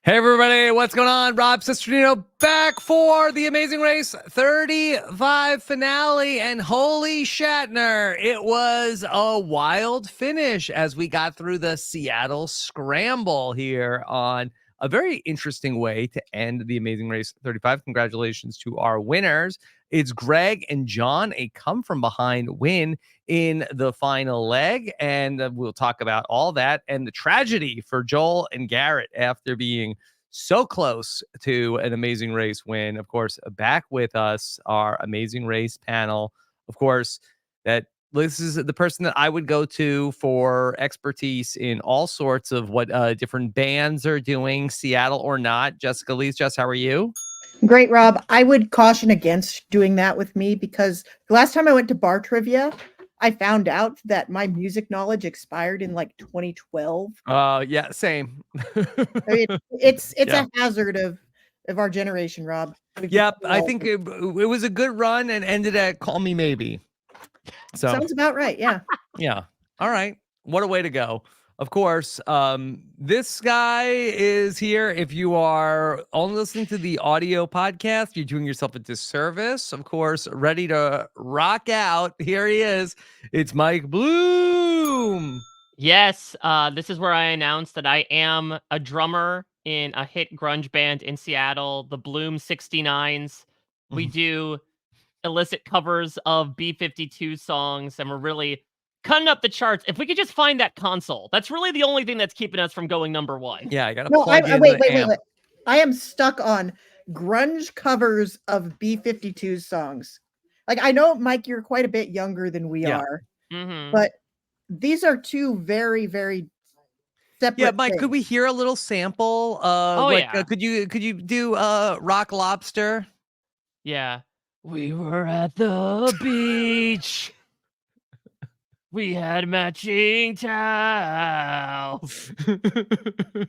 Hey everybody, what's going on? Rob Cesternino back for the Amazing Race 35 finale, and holy Shatner, it was a wild finish as we got through the Seattle Scramble here on a very interesting way to end the Amazing Race 35. Congratulations to our winners. It's Greg and John, a come-from-behind win in the final leg, and we'll talk about all that and the tragedy for Joel and Garrett after being so close to an Amazing Race win. Of course, back with us, our Amazing Race panel. Of course, this is the person that I would go to for expertise in all sorts of what different bands are doing, Seattle or not. Jessica Liese, Jess, how are you? Great, Rob. I would caution against doing that with me because the last time I went to bar trivia, I found out that my music knowledge expired in like 2012. Yeah, same. I mean, it's Yeah. a hazard of our generation, Rob. Yep, I think it was a good run and ended at Call Me Maybe. So sounds about right. Yeah. Yeah. All right. What a way to go. Of course, this guy is here. If you are only listening to the audio podcast, you're doing yourself a disservice. Of course, ready to rock out. Here he is. It's Mike Bloom. Yes, this is where I announced that I am a drummer in a hit grunge band in Seattle, the Bloom 69s. We do illicit covers of B-52 songs, and we're really cutting up the charts. If we could just find that console, that's really the only thing that's keeping us from going number one. Yeah, I got to No, plug in wait. the amp. I am stuck on grunge covers of B-52 songs. Like, I know, Mike, you're quite a bit younger than we are, but these are two very, very separate. Yeah, Mike, things. could we hear a little sample? Could you do Rock Lobster? Yeah. We were at the beach. We had matching towels. We're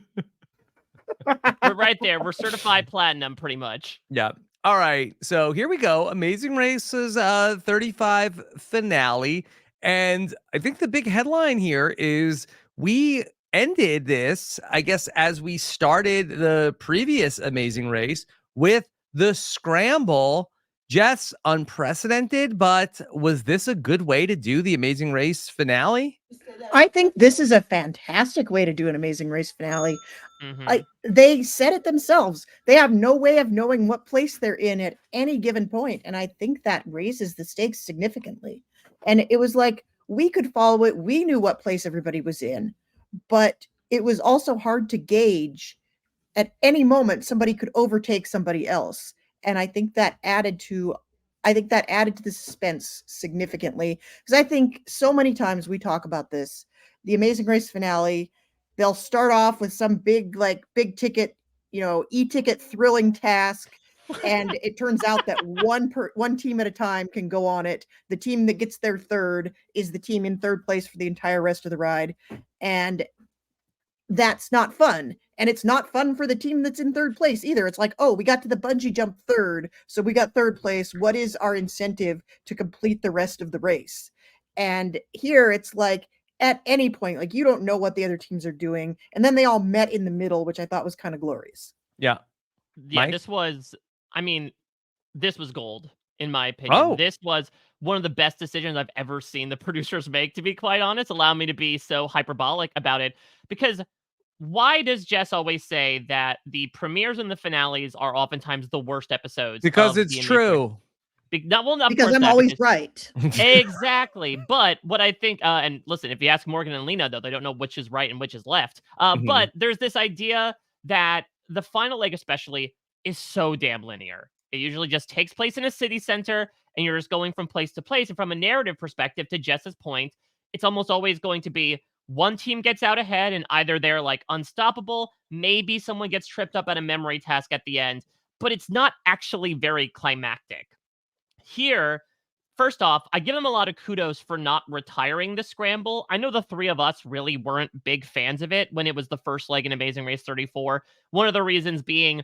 right there. We're certified platinum, pretty much. Yeah. All right. So here we go. Amazing Race's 35 finale. And I think the big headline here is we ended this, I guess, as we started the previous Amazing Race with the Scramble. Jess, unprecedented, but was this a good way to do the Amazing Race finale? I think this is a fantastic way to do an Amazing Race finale. They said it themselves. They have no way of knowing what place they're in at any given point, and I think that raises the stakes significantly. And it was like we could follow it. We knew what place everybody was in, but it was also hard to gauge. At any moment, somebody could overtake somebody else, and I think that added to the suspense significantly, because I think so many times we talk about this, the Amazing Race finale, they'll start off with some big ticket, e-ticket thrilling task, and it turns out that one team at a time can go on it. The team that gets there third is the team in third place for the entire rest of the ride, and that's not fun. And it's not fun for the team that's in third place either. It's like, oh, we got to the bungee jump third, so we got third place. What is our incentive to complete the rest of the race? And here it's like, at any point, like, you don't know what the other teams are doing. And then they all met in the middle, which I thought was kind of glorious. Yeah. Yeah, Mike? this was gold, in my opinion. This was one of the best decisions I've ever seen the producers make, to be quite honest. Allow me to be so hyperbolic about it, because why does Jess always say that the premieres and the finales are oftentimes the worst episodes? Because it's true. Because I'm always right. Exactly. But what I think, and listen, if you ask Morgan and Lena, though, they don't know which is right and which is left. But there's this idea that the final leg especially is so damn linear. It usually just takes place in a city center, and you're just going from place to place. And from a narrative perspective, to Jess's point, it's almost always going to be one team gets out ahead, and either they're like unstoppable, maybe someone gets tripped up at a memory task at the end, but it's not actually very climactic. Here, first off, I give them a lot of kudos for not retiring the Scramble. I know the three of us really weren't big fans of it when it was the first leg in Amazing Race 34. One of the reasons being,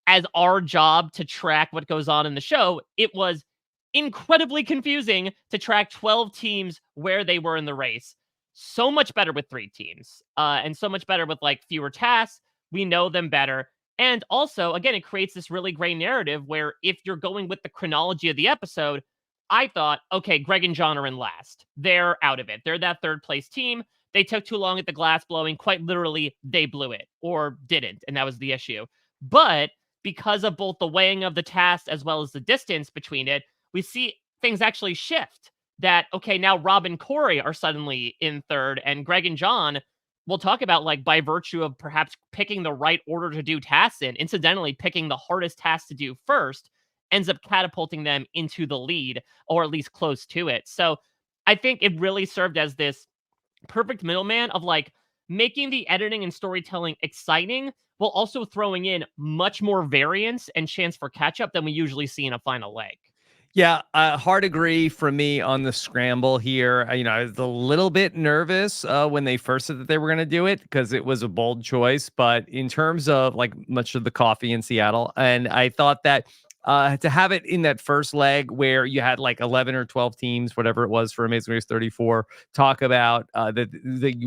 as our job to track what goes on in the show, it was incredibly confusing to track 12 teams where they were in the race. So much better with 3 teams, and so much better with like fewer tasks. We know them better. And also, again, it creates this really great narrative where if you're going with the chronology of the episode, I thought, okay, Greg and John are in last. They're out of it. They're that third place team. They took too long at the glass blowing. Quite literally, they blew it or didn't. And that was the issue. But because of both the weighing of the task as well as the distance between it, we see things actually shift. That, okay, now Rob and Corey are suddenly in third, and Greg and John, we'll talk about, like, by virtue of perhaps picking the right order to do tasks in, incidentally, picking the hardest task to do first ends up catapulting them into the lead, or at least close to it. So I think it really served as this perfect middleman of, like, making the editing and storytelling exciting while also throwing in much more variance and chance for catch up than we usually see in a final leg. Yeah, hard agree from me on the scramble here. I was a little bit nervous when they first said that they were going to do it because it was a bold choice. But in terms of like much of the coffee in Seattle, and I thought that to have it in that first leg where you had like 11 or 12 teams, whatever it was for Amazing Race 34, talk about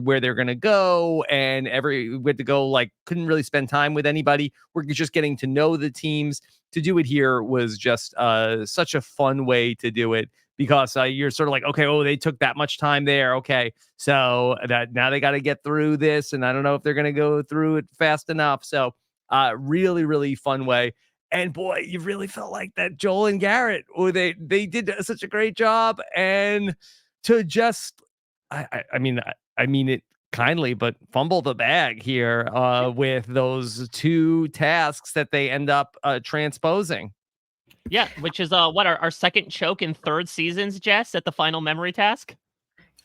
where they're going to go, and we had to go, like, couldn't really spend time with anybody. We're just getting to know the teams. To do it here was just such a fun way to do it because you're sort of like, okay, oh, they took that much time there. Okay, so that now they got to get through this, and I don't know if they're going to go through it fast enough. So really, really fun way. And boy, you really felt like that Joel and Garrett, they did such a great job. And to just, I mean it kindly, but fumble the bag here with those two tasks that they end up transposing. Yeah, which is what our second choke in third seasons, Jess, at the final memory task.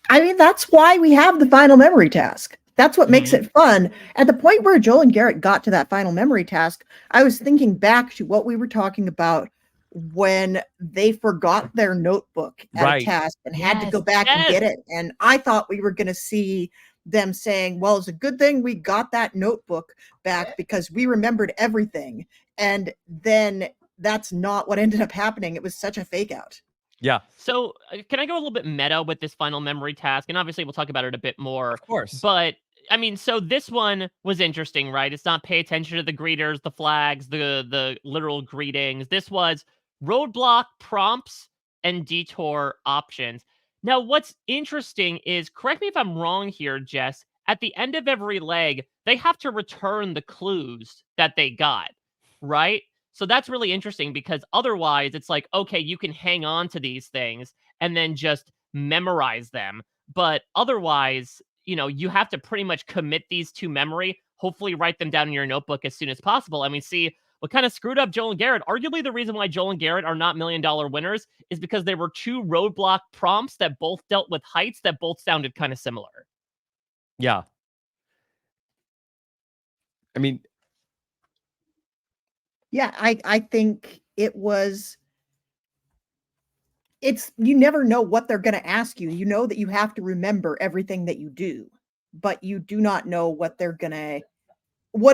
I mean, that's why we have the final memory task. That's what makes it fun. At the point where Joel and Garrett got to that final memory task, I was thinking back to what we were talking about when they forgot their notebook at a task and had to go back and get it. And I thought we were going to see them saying, well, it's a good thing we got that notebook back because we remembered everything. And then that's not what ended up happening. It was such a fake out. Yeah. So can I go a little bit meta with this final memory task? And obviously we'll talk about it a bit more. Of course. But I mean, so this one was interesting, right? It's not pay attention to the greeters, the flags, the literal greetings. This was roadblock prompts and detour options. Now, what's interesting is, correct me if I'm wrong here, Jess, at the end of every leg, they have to return the clues that they got, right? So that's really interesting because otherwise it's like, okay, you can hang on to these things and then just memorize them. But otherwise, you have to pretty much commit these to memory, hopefully write them down in your notebook as soon as possible. I mean, see, what kind of screwed up Joel and Garrett, arguably the reason why Joel and Garrett are not $1 million winners is because there were two roadblock prompts that both dealt with heights that both sounded kind of similar. Yeah. I mean, yeah, I think it's you never know what they're going to ask you. You know that you have to remember everything that you do, but you do not know what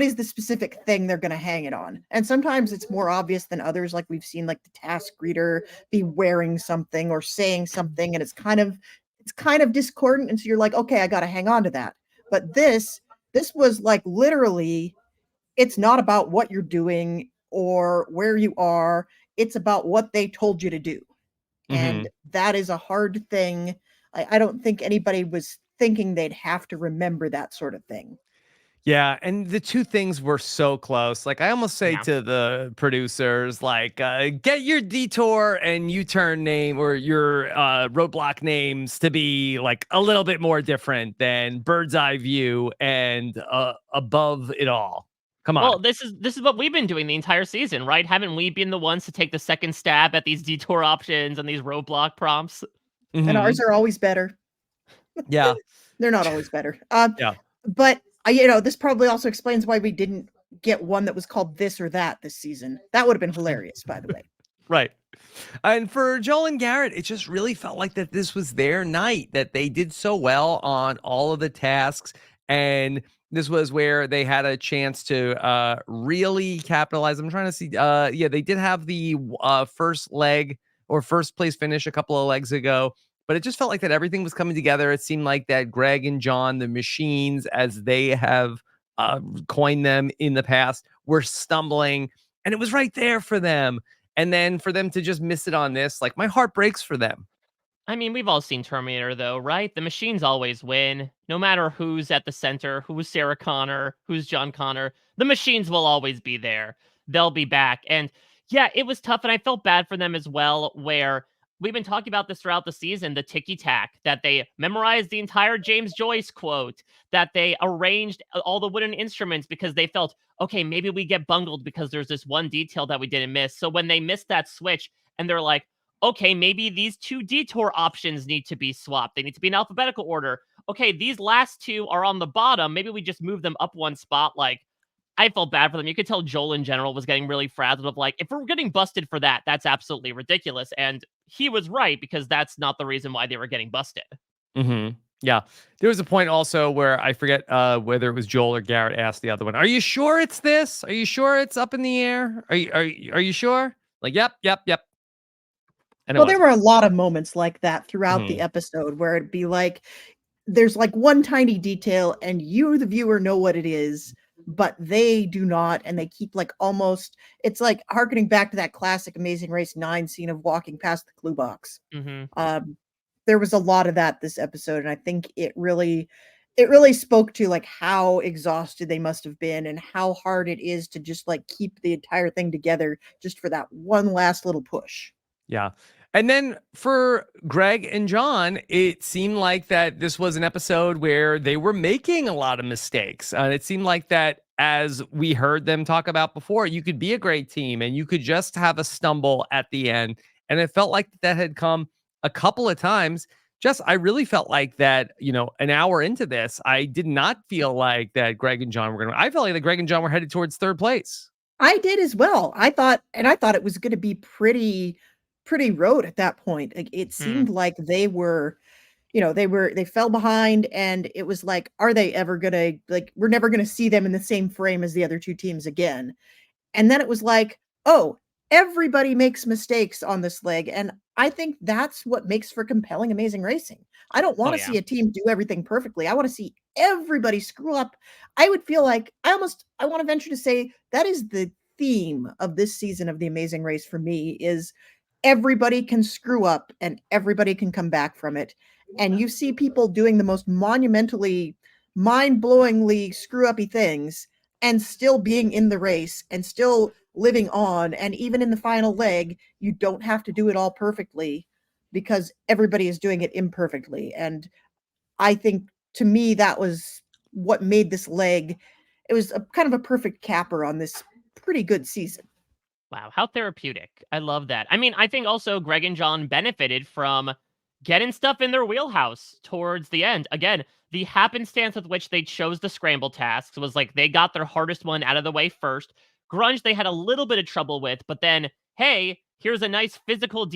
is the specific thing they're going to hang it on. And sometimes it's more obvious than others. Like we've seen like the task greeter be wearing something or saying something, and it's kind of discordant. And so you're like, okay, I got to hang on to that. But this was like literally, it's not about what you're doing or where you are. It's about what they told you to do. And that is a hard thing. I don't think anybody was thinking they'd have to remember that sort of thing. Yeah, and the two things were so close. Like, I almost say to the producers, like, get your detour and U-turn name or your roadblock names to be like a little bit more different than bird's eye view and above it all. Come on. Well, this is what we've been doing the entire season, right? Haven't we been the ones to take the second stab at these detour options and these roadblock prompts? And ours are always better. Yeah. They're not always better. Yeah. But this probably also explains why we didn't get one that was called this or that this season. That would have been hilarious, by the way. Right. And for Joel and Garrett, it just really felt like that this was their night, that they did so well on all of the tasks. And this was where they had a chance to really capitalize. I'm trying to see. They did have the first leg or first place finish a couple of legs ago. But it just felt like that everything was coming together. It seemed like that Greg and John, the machines, as they have coined them in the past, were stumbling, and it was right there for them. And then for them to just miss it on this, like, my heart breaks for them. I mean, we've all seen Terminator, though, right? The machines always win. No matter who's at the center, who's Sarah Connor, who's John Connor, the machines will always be there. They'll be back. And yeah, it was tough. And I felt bad for them as well, where we've been talking about this throughout the season, the ticky tack, that they memorized the entire James Joyce quote, that they arranged all the wooden instruments because they felt, okay, maybe we get bungled because there's this one detail that we didn't miss. So when they missed that switch and they're like, okay, maybe these 2 detour options need to be swapped. They need to be in alphabetical order. Okay, these last 2 are on the bottom. Maybe we just move them up 1 spot. Like, I felt bad for them. You could tell Joel in general was getting really frazzled of like, if we're getting busted for that, that's absolutely ridiculous. And he was right, because that's not the reason why they were getting busted. Yeah. There was a point also where I forget whether it was Joel or Garrett asked the other one, "Are you sure it's this? Are you sure it's up in the air? Are you sure?" Like, yep, yep, yep. And it Well, there wasn't. were a lot of moments like that throughout the Mhm. episode where it'd be like, there's like one tiny detail and you, the viewer, know what it is, but they do not. And they keep like almost, it's like harkening back to that classic Amazing Race 9 scene of walking past the clue box. Mm-hmm. Um, there was a lot of that this episode. And I think it really spoke to like how exhausted they must have been and how hard it is to just like keep the entire thing together just for that one last little push. Yeah. And then for Greg and John, it seemed like that this was an episode where they were making a lot of mistakes. And it seemed like that, as we heard them talk about before, you could be a great team and you could just have a stumble at the end. And it felt like that had come a couple of times. I really felt like that, an hour into this, I did not feel like that Greg and John were going to, I felt like that Greg and John were headed towards third place. I did as well. I thought it was gonna be pretty road at that point. Like, it Hmm. seemed like they fell behind, and it was like, are they ever gonna like, we're never gonna see them in the same frame as the other 2 teams again. And then it was like, "Oh, everybody makes mistakes on this leg," and I think that's what makes for compelling Amazing Racing. I don't Oh, wanna yeah. see a team do everything perfectly. I wanna see everybody screw up. I would feel like I wanna venture to say that is the theme of this season of The Amazing Race for me, is everybody can screw up and everybody can come back from it. And you see people doing the most monumentally, mind-blowingly screw-uppy things and still being in the race and still living on. And even in the final leg, you don't have to do it all perfectly because everybody is doing it imperfectly. And I think, to me, that was what made this leg. It was a kind of a perfect capper on this pretty good season. Wow, how therapeutic. I love that. I mean, I think also Greg and John benefited from getting stuff in their wheelhouse towards the end. Again, the happenstance with which they chose the scramble tasks was like they got their hardest one out of the way first. Grunge they had a little bit of trouble with, but then hey, here's a nice physical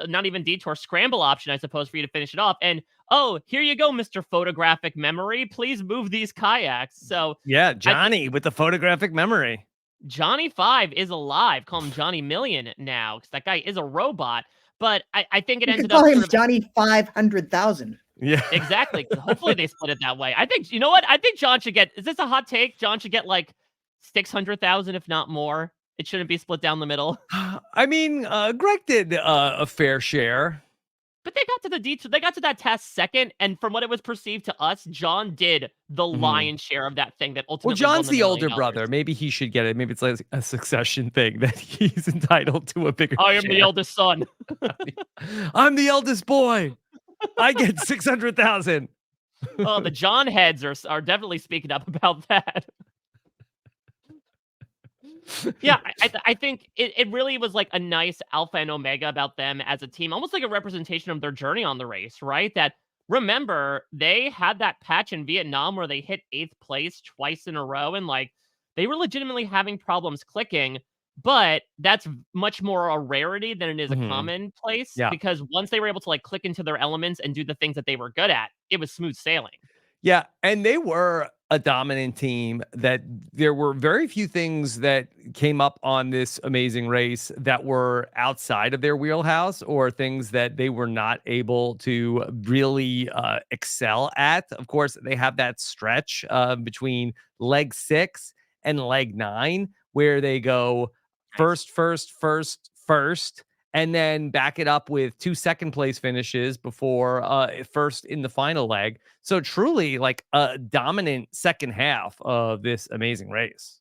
not even detour scramble option, I suppose, for you to finish it off. And oh, here you go, Mr. Photographic Memory. Please move these kayaks. So Yeah, I think Johnny with the photographic memory. Johnny Five is alive. Call him Johnny Million now, because that guy is a robot. But I think it You could ended call up him sort of Johnny 500,000. Yeah. exactly. Hopefully they split it that way. I think, you know what? I think John should get. Is this a hot take? John should get like 600,000, if not more. It shouldn't be split down the middle. I mean, Greg did a fair share. But they got to the detail. They got to that task second, and from what it was perceived to us, John did the Mhm. lion's share of that thing that Well, ultimately won John's them the $1 million. older brother. Maybe he should get it. Maybe it's like a succession thing that he's entitled to a bigger I am the share. eldest son. I'm the eldest boy. I get 600,000. Oh, the John heads are definitely speaking up about that. Yeah, I think it really was like a nice alpha and omega about them as a team, almost like a representation of their journey on the race, right? That remember, they had that patch in Vietnam where they hit 8th place twice in a row, and like they were legitimately having problems clicking, but that's much more a rarity than it is a Mhm. commonplace, Yeah. because once they were able to like click into their elements and do the things that they were good at, it was smooth sailing. Yeah, and they were a dominant team that there were very few things that came up on this amazing race that were outside of their wheelhouse or things that they were not able to really excel at. Of course, they have that stretch between leg 6 and leg 9 where they go Nice. first, and then back it up with 2 second place finishes before first in the final leg. So truly like a dominant second half of this amazing race.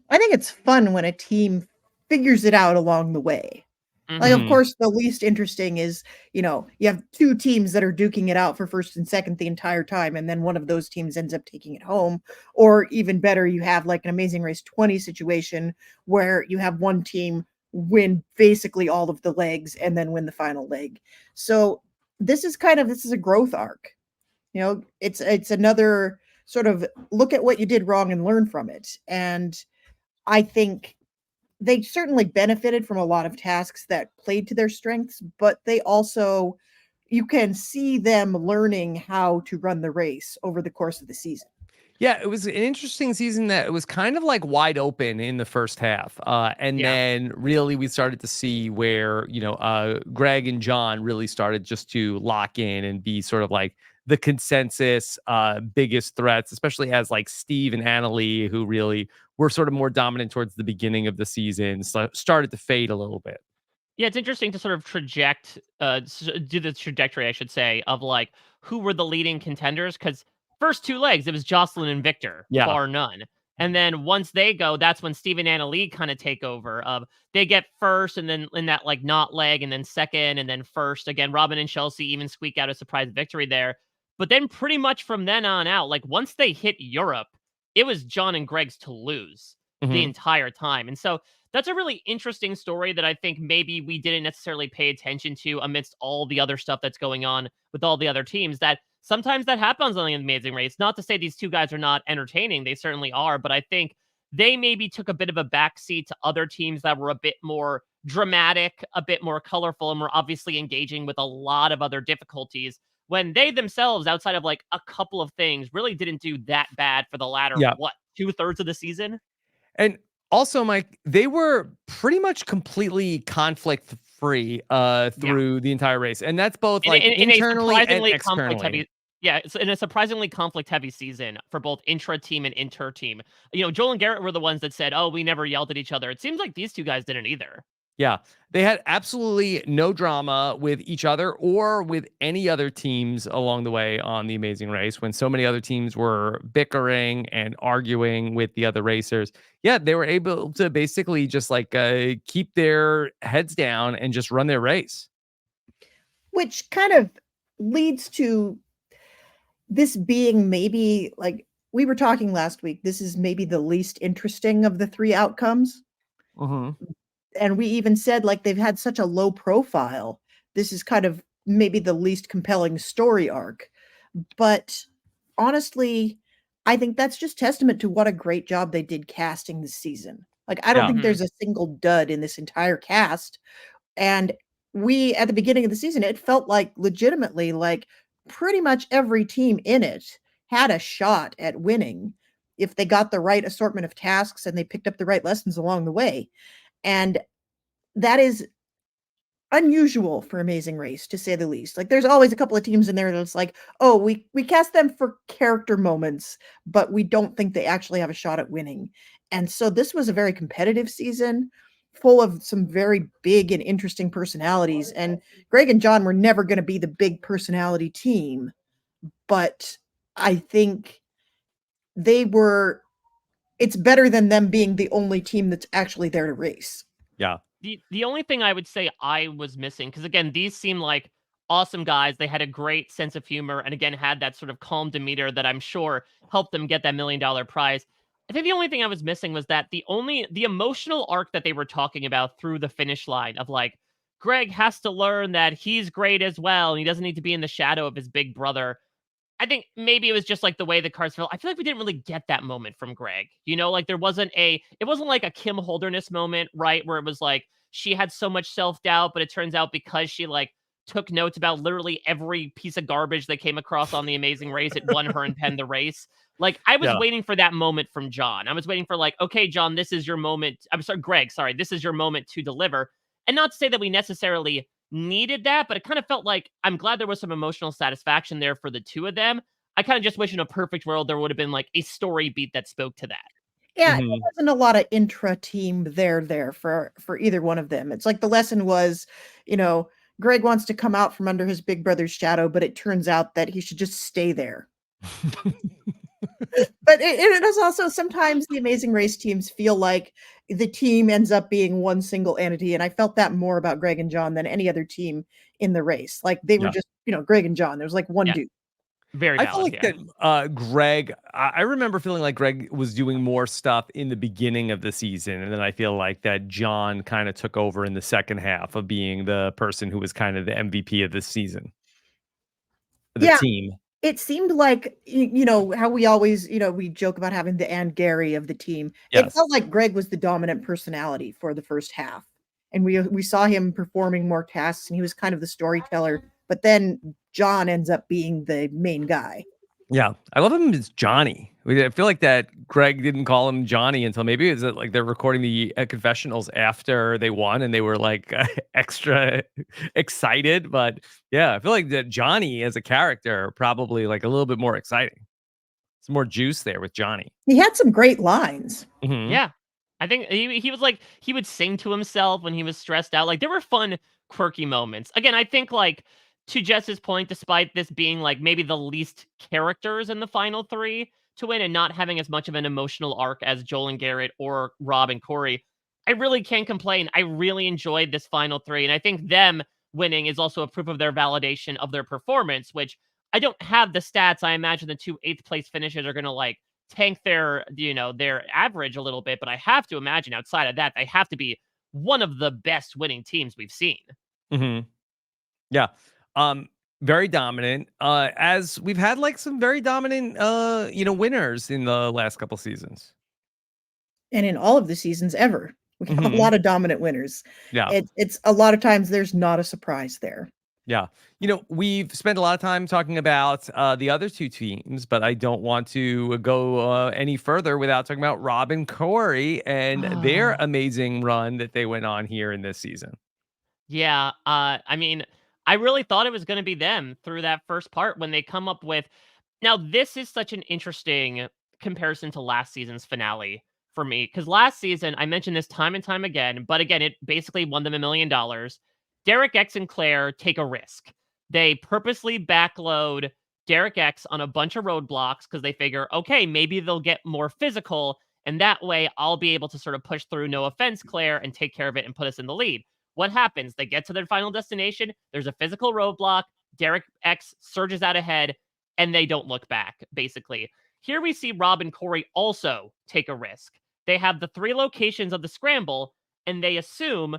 I think it's fun when a team figures it out along the way. Like, of Mhm. course, the least interesting is, you have 2 teams that are duking it out for first and second the entire time, and then one of those teams ends up taking it home. Or even better, you have like an Amazing Race 20 situation where you have one team win basically all of the legs and then win the final leg. So this is a growth arc. It's another sort of look at what you did wrong and learn from it. And I think they certainly benefited from a lot of tasks that played to their strengths, but they also you can see them learning how to run the race over the course of the season. Yeah, it was an interesting season that it was kind of like wide open in the first half. And Yeah. then really we started to see where, Greg and John really started just to lock in and be sort of like the consensus biggest threats, especially as like Steve and Annalie, who really were sort of more dominant towards the beginning of the season, started to fade a little bit. Yeah, it's interesting to sort of do the trajectory, I should say, of like who were the leading contenders. Because first 2 legs, it was Jocelyn and Victor, Yeah. bar none. And then once they go, that's when Steve and Anna Lee kind of take over. Of they get first, and then in that like not leg, and then second, and then first again. Robin and Chelsea even squeak out a surprise victory there. But then pretty much from then on out, like once they hit Europe, it was John and Greg's to lose the Mhm. entire time. And so that's a really interesting story that I think maybe we didn't necessarily pay attention to amidst all the other stuff that's going on with all the other teams. That sometimes that happens on the Amazing Race. Not to say these 2 guys are not entertaining, they certainly are, but I think they maybe took a bit of a backseat to other teams that were a bit more dramatic, a bit more colorful, and were obviously engaging with a lot of other difficulties when they themselves, outside of like a couple of things, really didn't do that bad for the latter, Yeah. what, 2/3 of the season? And also, Mike, they were pretty much completely conflict free Yeah. through the entire race. And that's both In like a internally and surprisingly conflict externally. heavy yeah, it's in a surprisingly conflict heavy season for both intra-team and inter-team. Joel and Garrett were the ones that said, "Oh, we never yelled at each other." It seems like these 2 guys didn't either. Yeah. They had absolutely no drama with each other or with any other teams along the way on the Amazing Race when so many other teams were bickering and arguing with the other racers. Yeah, they were able to basically just like keep their heads down and just run their race. Which kind of leads to this being maybe like we were talking last week, this is maybe the least interesting of the 3 outcomes. Mhm. And we even said like they've had such a low profile. This is kind of maybe the least compelling story arc. But honestly, I think that's just testament to what a great job they did casting this season. Like I don't Yeah. think Mhm. there's a single dud in this entire cast. And we at the beginning of the season, it felt like legitimately like pretty much every team in it had a shot at winning if they got the right assortment of tasks and they picked up the right lessons along the way. And that is unusual for Amazing Race, to say the least. Like, there's always a couple of teams in there that's like, "Oh, we cast them for character moments, but we don't think they actually have a shot at winning." And so this was a very competitive season, full of some very big and interesting personalities, and Greg and John were never gonna be the big personality team, but I think they were it's better than them being the only team that's actually there to race. Yeah. The only thing I would say I was missing, because again, these seem like awesome guys. They had a great sense of humor and again had that sort of calm demeanor that I'm sure helped them get that $1 million prize. I think the only thing I was missing was that the emotional arc that they were talking about through the finish line of like Greg has to learn that he's great as well and he doesn't need to be in the shadow of his big brother. I think maybe it was just like the way the cards fell. I feel like we didn't really get that moment from Greg. Like it wasn't like a Kim Holderness moment, right? Where it was like she had so much self-doubt, but it turns out because she like took notes about literally every piece of garbage they came across on The Amazing Race. It won her and Penn the race. Like, I was Yeah. waiting for that moment from John. I was waiting for like, okay, John, this is your moment. I'm sorry, Greg, sorry, this is your moment to deliver. And not to say that we necessarily needed that, but it kind of felt like I'm glad there was some emotional satisfaction there for the two of them. I kind of just wish in a perfect world there would have been like a story beat that spoke to that. Yeah, Mhm. there wasn't a lot of intra-team there for either one of them. It's like the lesson was, you know, Greg wants to come out from under his big brother's shadow, but it turns out that he should just stay there. But it is also sometimes the Amazing Race teams feel like the team ends up being one single entity, and I felt that more about Greg and John than any other team in the race. Like, they were Yeah. just, Greg and John. There was like one Yeah. dude. Very I feel valid. like Yeah. that Greg, I remember feeling like Greg was doing more stuff in the beginning of the season. And then I feel like that John kind of took over in the second half of being the person who was kind of the MVP of this season, the Yeah, team. it seemed like, how we always, we joke about having the Ann Gary of the team. It Yes. felt like Greg was the dominant personality for the first half. And we saw him performing more tasks, and he was kind of the storyteller. But then John ends up being the main guy. Yeah. I love him as Johnny. I feel like that Greg didn't call him Johnny until maybe it's like they're recording the confessionals after they won and they were like extra excited. But yeah, I feel like that Johnny as a character probably like a little bit more exciting. Some more juice there with Johnny. He had some great lines. Mhm. Yeah. I think he was like he would sing to himself when he was stressed out. Like there were fun, quirky moments. Again, I think like to Jess's point, despite this being like maybe the least characters in the final three to win and not having as much of an emotional arc as Joel and Garrett or Rob and Corey, I really can't complain. I really enjoyed this final three. And I think them winning is also a proof of their validation of their performance, which I don't have the stats. I imagine the two eighth place finishes are gonna like tank their their average a little bit, but I have to imagine outside of that they have to be one of the best winning teams we've seen. Mhm. Yeah. Um, very dominant. As we've had like some very dominant winners in the last couple seasons. And in all of the seasons ever, we have a Mhm. lot of dominant winners. Yeah. It's a lot of times there's not a surprise there. Yeah. We've spent a lot of time talking about the other two teams, but I don't want to go any further without talking about Rob and Corey and their Oh. amazing run that they went on here in this season. Yeah, I mean, I really thought it was going to be them through that first part when they come up with. Now, this is such an interesting comparison to last season's finale for me because last season I mentioned this time and time again, but again, it basically won them $1 million. Derek X and Claire take a risk. They purposely backload Derek X on a bunch of roadblocks because they figure, okay, maybe they'll get more physical, and that way I'll be able to sort of push through. No offense, Claire, and take care of it and put us in the lead. What happens? They get to their final destination. There's a physical roadblock. Derek X surges out ahead, and they don't look back, basically. Here we see Rob and Corey also take a risk. They have the three locations of the scramble, and they assume,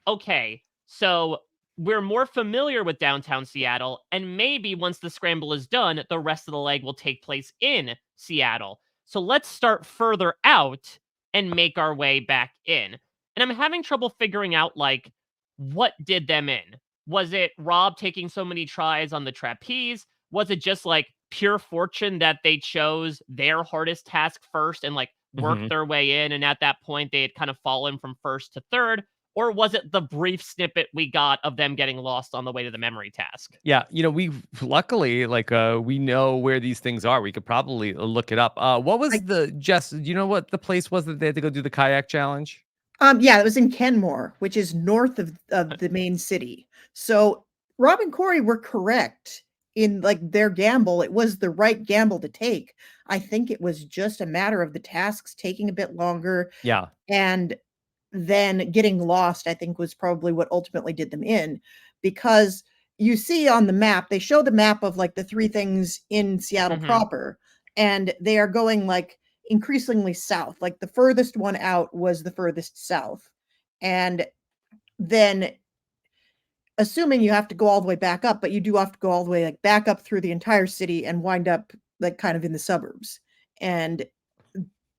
okay, so we're more familiar with downtown Seattle, and maybe once the scramble is done, the rest of the leg will take place in Seattle. So let's start further out and make our way back in. And I'm having trouble figuring out, like, what did them in? Was it Rob taking so many tries on the trapeze? Was it just like pure fortune that they chose their hardest task first and like worked Mhm. their way in? And at that point, they had kind of fallen from first to third? Or was it the brief snippet we got of them getting lost on the way to the memory task? Yeah, we luckily we know where these things are. We could probably look it up. What I was the Jess? Do you know what the place was that they had to go do the kayak challenge? Yeah, it was in Kenmore, which is north of the main city. So Rob and Corey were correct in like their gamble. It was the right gamble to take. I think it was just a matter of the tasks taking a bit longer Yeah. and then getting lost, I think was probably what ultimately did them in because you see on the map, they show the map of like the three things in Seattle Hmm. proper, and they are going like increasingly south. Like the furthest one out was the furthest south. And then assuming you have to go all the way back up, but you do have to go all the way like back up through the entire city and wind up like kind of in the suburbs. And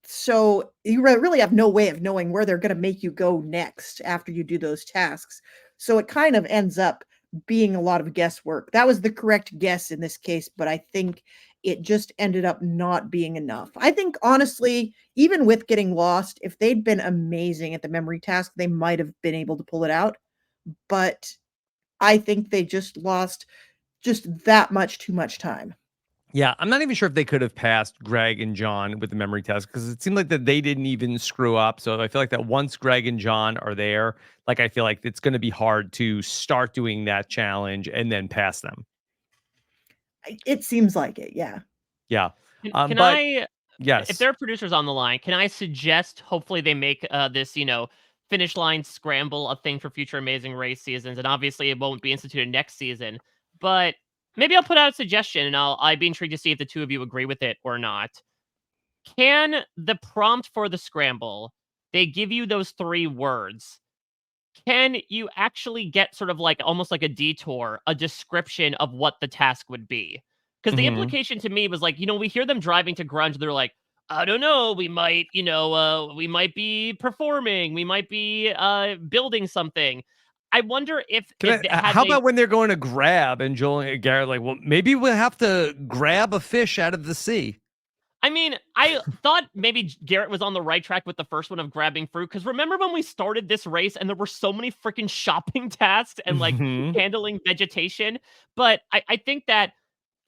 so you really have no way of knowing where they're going to make you go next after you do those tasks. So it kind of ends up being a lot of guesswork. That was the correct guess in this case, but I think it just ended up not being enough. I think honestly, even with getting lost, if they'd been amazing at the memory task, they might have been able to pull it out. But I think they just lost just that much too much time. Yeah, I'm not even sure if they could have passed Greg and John with the memory test because it seemed like that they didn't even screw up. So I feel like that once Greg and John are there, like I feel like it's going to be hard to start doing that challenge and then pass them. It seems like it, yeah. Yeah. Can But I, if yes. there are producers on the line, can I suggest hopefully they make this, finish line scramble a thing for future Amazing Race seasons? And obviously it won't be instituted next season, but maybe I'll put out a suggestion and I'd be intrigued to see if the two of you agree with it or not. Can the prompt for the scramble, they give you those 3 words, can you actually get sort of like almost like a detour, a description of what the task would be? Because the Mhm. implication to me was like, we hear them driving to Grunge. They're like, I don't know, we might be performing, we might be building something. I wonder if had How they. about when they're going to grab and Joel and Garrett like, well, maybe we'll have to grab a fish out of the sea. I mean, I thought maybe Garrett was on the right track with the first one of grabbing fruit. Because remember when we started this race and there were so many freaking shopping tasks and like Mhm. handling vegetation? But I think that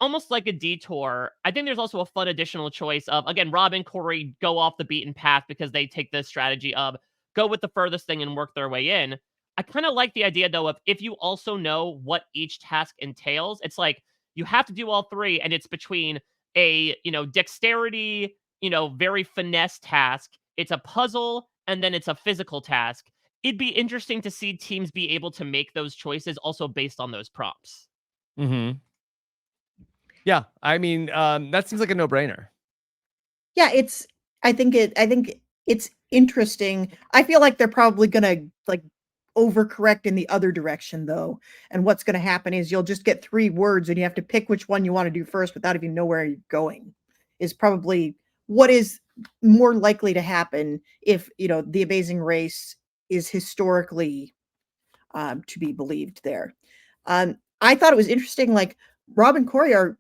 almost like a detour, I think there's also a fun additional choice of, again, Rob and Corey go off the beaten path because they take the strategy of go with the furthest thing and work their way in. I kind of like the idea, though, of if you also know what each task entails, it's like you have to do all 3, and it's between a, dexterity, very finesse task, it's a puzzle, and then it's a physical task. It'd be interesting to see teams be able to make those choices also based on those prompts. Mhm. Yeah, I mean, that seems like a no-brainer. Yeah, I think it's interesting. I feel like they're probably gonna, like, overcorrect in the other direction, though, and what's gonna happen is you'll just get 3 words, and you have to pick which one you wanna do first without even know where you're going, is probably what is more likely to happen if, The Amazing Race is historically, to be believed there. I thought it was interesting, like, Rob and Corey are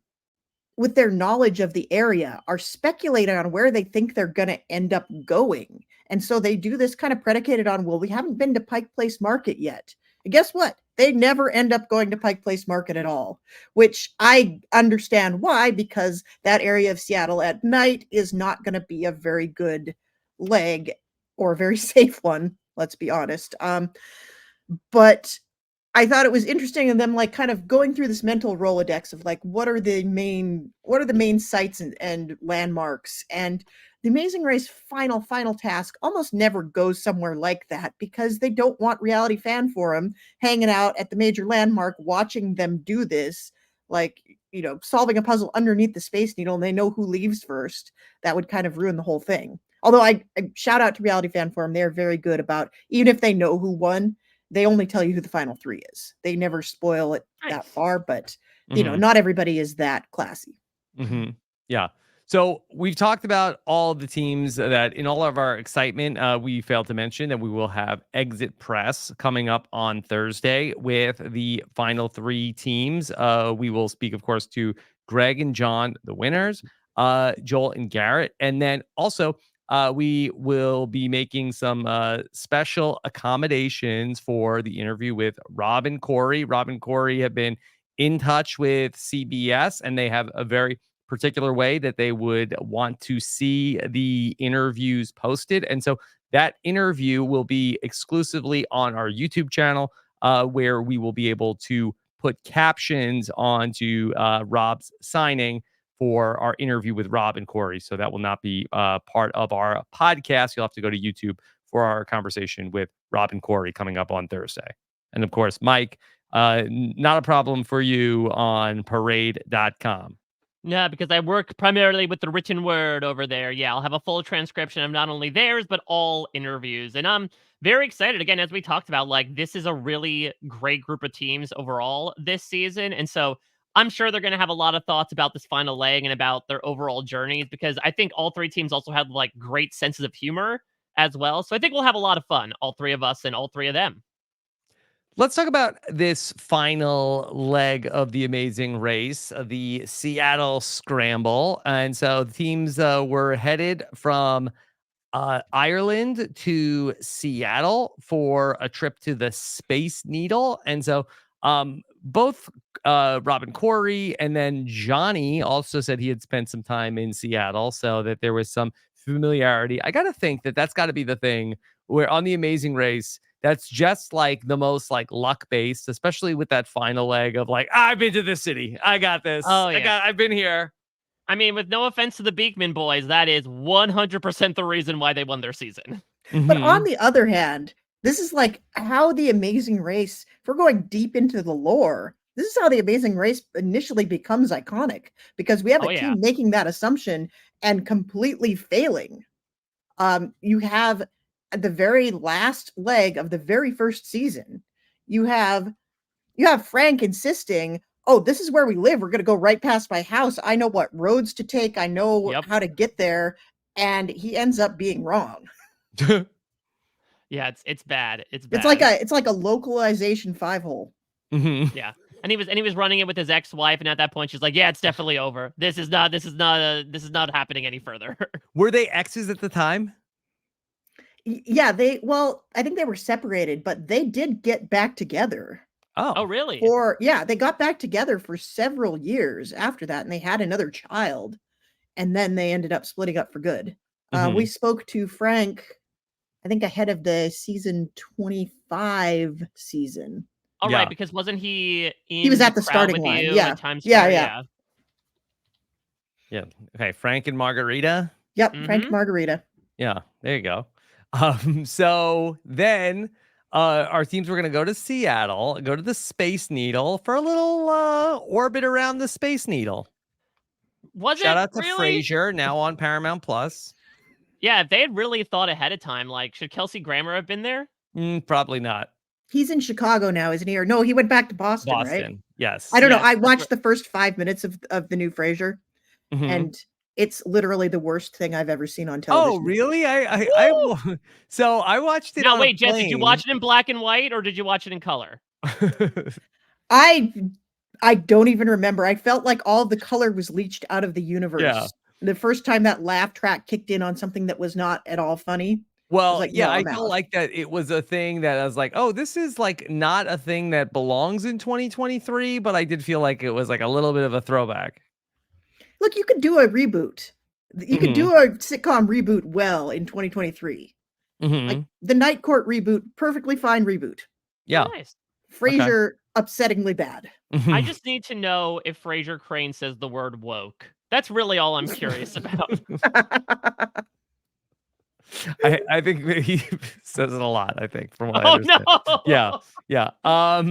with their knowledge of the area, are speculating on where they think they're gonna end up going. And so they do this kind of predicated on, well, we haven't been to Pike Place Market yet. And guess what? They never end up going to Pike Place Market at all, which I understand why, because that area of Seattle at night is not going to be a very good leg or a very safe one, let's be honest. But I thought it was interesting in them, like, kind of going through this mental Rolodex of, like, what are the main sites and landmarks, and The Amazing Race final task almost never goes somewhere like that because they don't want Reality Fan Forum hanging out at the major landmark watching them do this, like, solving a puzzle underneath the Space Needle, and they know who leaves first. That would kind of ruin the whole thing. Although I shout out to Reality Fan Forum, they're very good about, even if they know who won, they only tell you who the final 3 is. They never spoil it that Nice. far, but, Mhm. not everybody is that classy. Mhm. Yeah. So we've talked about all the teams that, in all of our excitement, we failed to mention that we will have exit press coming up on Thursday with the final 3 teams. We will speak, of course, to Greg and John, the winners, Joel and Garrett, and then also we will be making some special accommodations for the interview with Rob and Corey. Rob and Corey have been in touch with CBS, and they have a very particular way that they would want to see the interviews posted. And so that interview will be exclusively on our YouTube channel, where we will be able to put captions onto Rob's signing for our interview with Rob and Corey. So that will not be part of our podcast. You'll have to go to YouTube for our conversation with Rob and Corey coming up on Thursday. And of course, Mike, not a problem for you on parade.com. Yeah, because I work primarily with the written word over there. Yeah, I'll have a full transcription of not only theirs, but all interviews. And I'm very excited. Again, as we talked about, like, this is a really great group of teams overall this season. And so I'm sure they're going to have a lot of thoughts about this final leg and about their overall journeys, because I think all 3 teams also have like great senses of humor as well. So I think we'll have a lot of fun, all 3 of us and all 3 of them. Let's talk about this final leg of the Amazing Race, the Seattle Scramble. And so the teams were headed from Ireland to Seattle for a trip to the Space Needle. And so both Robin Corey and then Johnny also said he had spent some time in Seattle, so that there was some familiarity. I got to think that that's got to be the thing where on the Amazing Race, that's just like the most like luck based, especially with that final leg of like, I've been to this city. I got this. Oh, yeah. I've been here. I mean, with no offense to the Beekman boys, that is 100% the reason why they won their season. But on the other hand, this is like how the Amazing Race, if we're going deep into the lore, this is how the Amazing Race initially becomes iconic, because we have a team making that assumption and completely failing. You have at the very last leg of the very first season, you have Frank insisting, oh, this is where we live. We're going to go right past my house. I know what roads to take. I know how to get there. And he ends up being wrong. Yeah, it's bad. It's bad. It's like a localization 5-hole. Yeah. And he was running it with his ex-wife, and at that point she's like, yeah, it's definitely over. This is not happening any further. Were they exes at the time? Yeah, I think they were separated, but they did get back together. Oh, really? They got back together for several years after that, and they had another child, and then they ended up splitting up for good. We spoke to Frank, I think ahead of the season 25 season. All right, because wasn't he in He was at the starting line. Yeah. Okay, Frank and Margarita. Yep, Frank and Margarita. Yeah, there you go. So then our teams were going to go to Seattle, go to the Space Needle for a little orbit around the Space Needle. Shout out to Frasier, now on Paramount Plus. Yeah, if they had really thought ahead of time, like, should Kelsey Grammer have been there? Probably not. He's in Chicago now, isn't he? Or no, he went back to Boston, right? Yes. I don't know. I watched the first 5 minutes of the new Frasier, and it's literally the worst thing I've ever seen on television. Oh, really? So I watched it. Now, wait, Jess, did you watch it in black and white, or did you watch it in color? I don't even remember. I felt like all the color was leached out of the universe. Yeah. The first time that laugh track kicked in on something that was not at all funny. Well, I feel like that it was a thing that I was like, oh, this is like not a thing that belongs in 2023, but I did feel like it was like a little bit of a throwback. Look, you could do a reboot. You could do a sitcom reboot well in 2023. Like the Night Court reboot, perfectly fine reboot. Yeah. Oh, nice. Frasier, upsettingly bad. I just need to know if Frasier Crane says the word woke. That's really all I'm curious about. I think he says it a lot, I think, from what I understand. No! Yeah.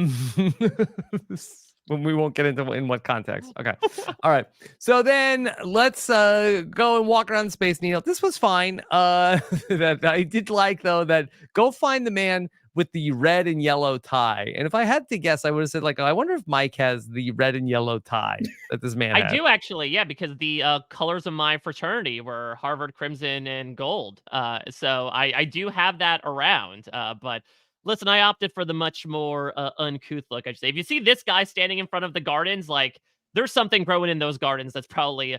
When we won't get into in what context. Okay. All right. So then let's go and walk around the Space Needle. This was fine. That I did like, though, that go find the man with the red and yellow tie. And if I had to guess, I would have said, like, I wonder if Mike has the red and yellow tie that this man has. I do, actually, yeah, because the colors of my fraternity were Harvard Crimson and Gold. So I do have that around. But listen, I opted for the much more uncouth look, I should say. If you see this guy standing in front of the gardens, like, there's something growing in those gardens that's probably,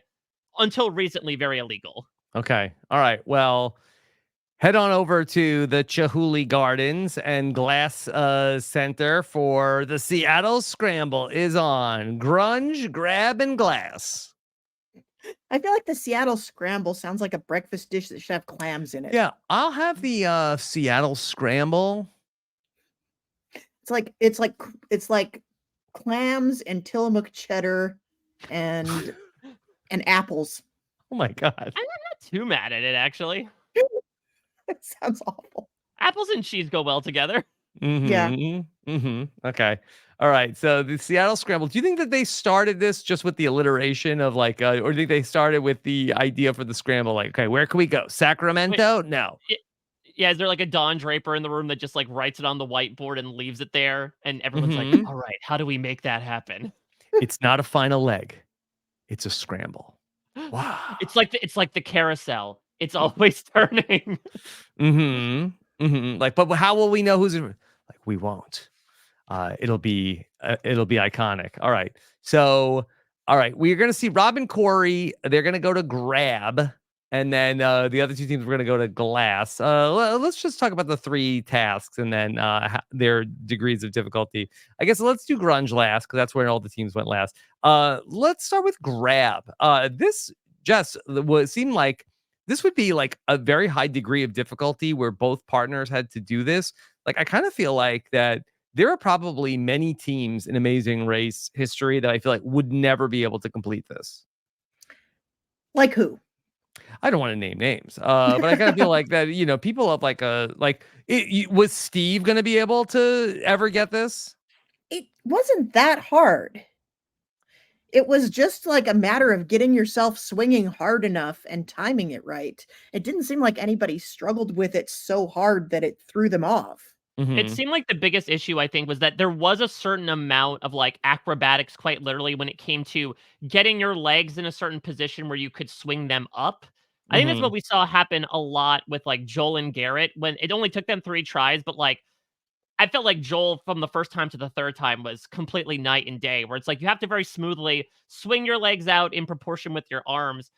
until recently, very illegal. Okay. All right. Well, head on over to the Chihuly Gardens and Glass Center for the Seattle Scramble is on. Grunge, grab, and glass. I feel like the Seattle Scramble sounds like a breakfast dish that should have clams in it. Yeah, I'll have the Seattle Scramble. It's like clams and Tillamook cheddar and apples. Oh my God. I'm not too mad at it, actually. It sounds awful. Apples and cheese go well together. Yeah. Okay. All right. So the Seattle Scramble, do you think that they started this just with the alliteration of like, or do you think they started with the idea for the scramble? Like, okay, where can we go? Sacramento? No. Yeah, is there like a Don Draper in the room that just like writes it on the whiteboard and leaves it there? And everyone's like, all right, how do we make that happen? It's not a final leg. It's a scramble. Wow. It's like the carousel. It's always turning. Like, but how will we know who's like? We won't. it'll be iconic. All right. So, all right, we're going to see Rob and Corey. They're going to go to grab. And then the other two teams we're going to go to glass. Let's just talk about the 3 tasks and then their degrees of difficulty. I guess let's do grunge last because that's where all the teams went last. Let's start with grab. This just seemed like this would be like a very high degree of difficulty where both partners had to do this. Like, I kind of feel like that there are probably many teams in Amazing Race history that I feel like would never be able to complete this. Like who? I don't want to name names, but I kind of feel like that, people of was Steve going to be able to ever get this? It wasn't that hard. It was just like a matter of getting yourself swinging hard enough and timing it right. It didn't seem like anybody struggled with it so hard that it threw them off. It seemed like the biggest issue, I think, was that there was a certain amount of like acrobatics, quite literally, when it came to getting your legs in a certain position where you could swing them up. I think that's what we saw happen a lot with like Joel and Garrett when it only took them 3 tries, but like I felt like Joel from the first time to the third time was completely night and day, where it's like you have to very smoothly swing your legs out in proportion with your arms.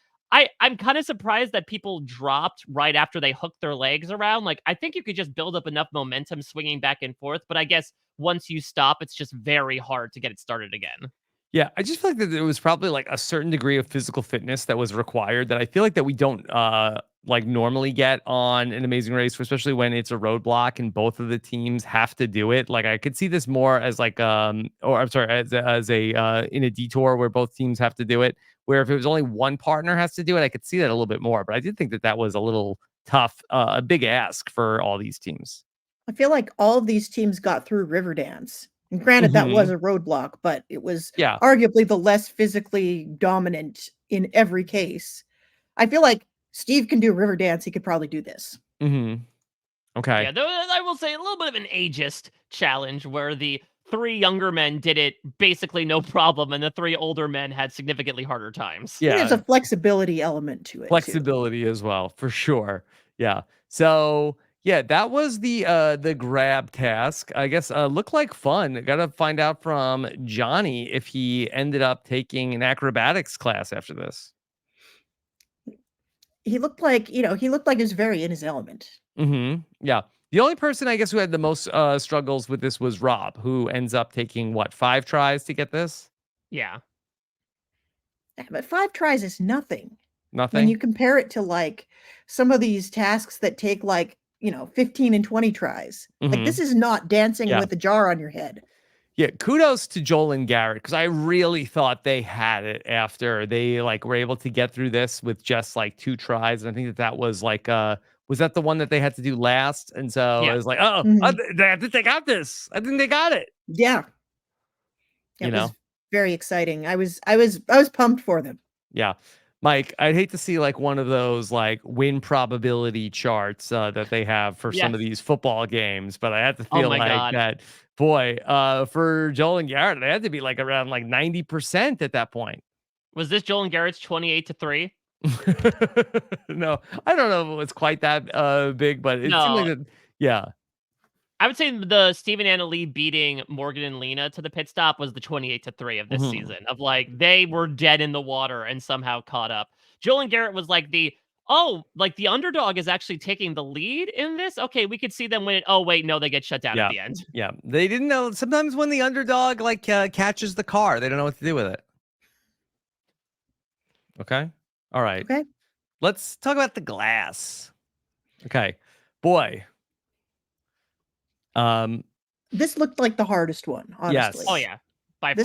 I'm kind of surprised that people dropped right after they hooked their legs around. Like, I think you could just build up enough momentum swinging back and forth, but I guess once you stop, it's just very hard to get it started again. Yeah, I just feel like that there was probably like a certain degree of physical fitness that was required that I feel like that we don't like normally get on an Amazing Race, especially when it's a roadblock and both of the teams have to do it. Like, I could see this more as like or I'm sorry, as a in a detour where both teams have to do it. Where if it was only one partner has to do it, I could see that a little bit more. But I did think that that was a little tough, a big ask for all these teams. I feel like all of these teams got through Riverdance. And granted, that was a roadblock, but it was Yeah. arguably the less physically dominant in every case. I feel like Steve can do Riverdance. He could probably do this. Okay. Yeah, though I will say a little bit of an ageist challenge where the 3 younger men did it basically no problem, and the 3 older men had significantly harder times. And there's Yeah. a flexibility element to it too. Flexibility as well, for sure. Yeah. So yeah, that was the grab task. I guess looked like fun. Gotta find out from Johnny if he ended up taking an acrobatics class after this. He looked like, he looked like he was very in his element. Yeah. The only person I guess who had the most struggles with this was Rob, who ends up taking what, 5 tries to get this? Yeah. Yeah, but 5 tries is nothing. Nothing. When you compare it to like some of these tasks that take like, 15 and 20 tries. Like, this is not dancing with a jar on your head. Yeah, kudos to Joel and Garrett because I really thought they had it after they like were able to get through this with just like 2 tries. And I think that was like was that the one that they had to do last? And so I was like, oh, I think they got this. I think they got it. Yeah. It was very exciting. I was pumped for them. Yeah. Mike, I'd hate to see like one of those like win probability charts that they have for some of these football games, but I have to feel like that, boy, for Joel and Garrett, they had to be like around like 90% at that point. Was this Joel and Garrett's 28-3? No, I don't know if it was quite that big, but it seemed like that. Yeah. I would say the Stephen and Lee beating Morgan and Lena to the pit stop was the 28-3 of this season. Of like they were dead in the water and somehow caught up. Joel and Garrett was like the underdog is actually taking the lead in this. Okay, we could see them win it. Oh wait, no, they get shut down at the end. Yeah, they didn't know. Sometimes when the underdog like catches the car, they don't know what to do with it. Okay. All right. Okay. Let's talk about the glass. Okay, boy. This looked like the hardest one, honestly. Yes. Oh yeah, by far.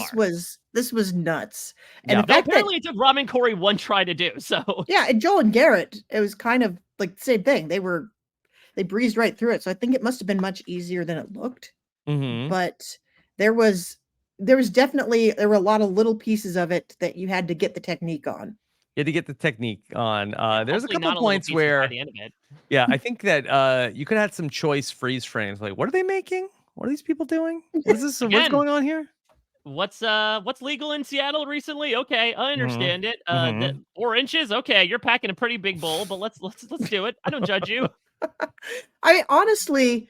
This was nuts. And Yeah. the fact apparently it took Rob and Corey 1 try to do. So yeah, and Joel and Garrett, it was kind of like the same thing. They breezed right through it. So I think it must have been much easier than it looked. But there were a lot of little pieces of it that you had to get the technique on. You had to get the technique on. There's a hopefully couple not a points little pieces by where the end of it. yeah, I think that you could have some choice freeze frames. Like, what are they making? What are these people doing? What is this? What's going on here? What's legal in Seattle recently? Okay, I understand it. The 4 inches. Okay, you're packing a pretty big bowl, but let's do it. I don't judge you. I honestly,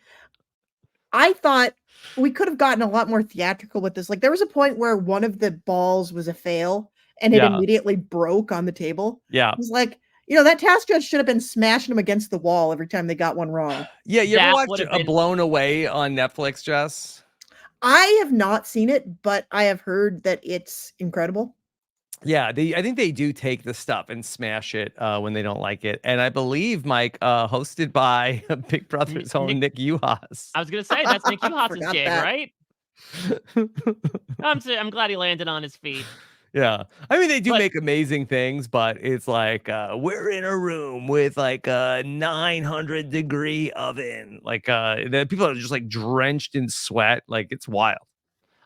I thought we could have gotten a lot more theatrical with this. Like there was a point where one of the balls was a fail and it Yeah. immediately broke on the table. Yeah. It was like, that task judge should have been smashing them against the wall every time they got one wrong. Yeah, you ever That watch would have a been Blown Away on Netflix, Jess? I have not seen it, but I have heard that it's incredible. Yeah, I think they do take the stuff and smash it when they don't like it. And I believe, Mike, hosted by Big Brother's own Nick Uhas. I was gonna say that's Nick Uhas's Forgot gig, that. right? I'm glad he landed on his feet. Yeah. I mean, they do But- make amazing things, but it's like, we're in a room with like a 900-degree oven. Like, the people are just like drenched in sweat. Like, it's wild.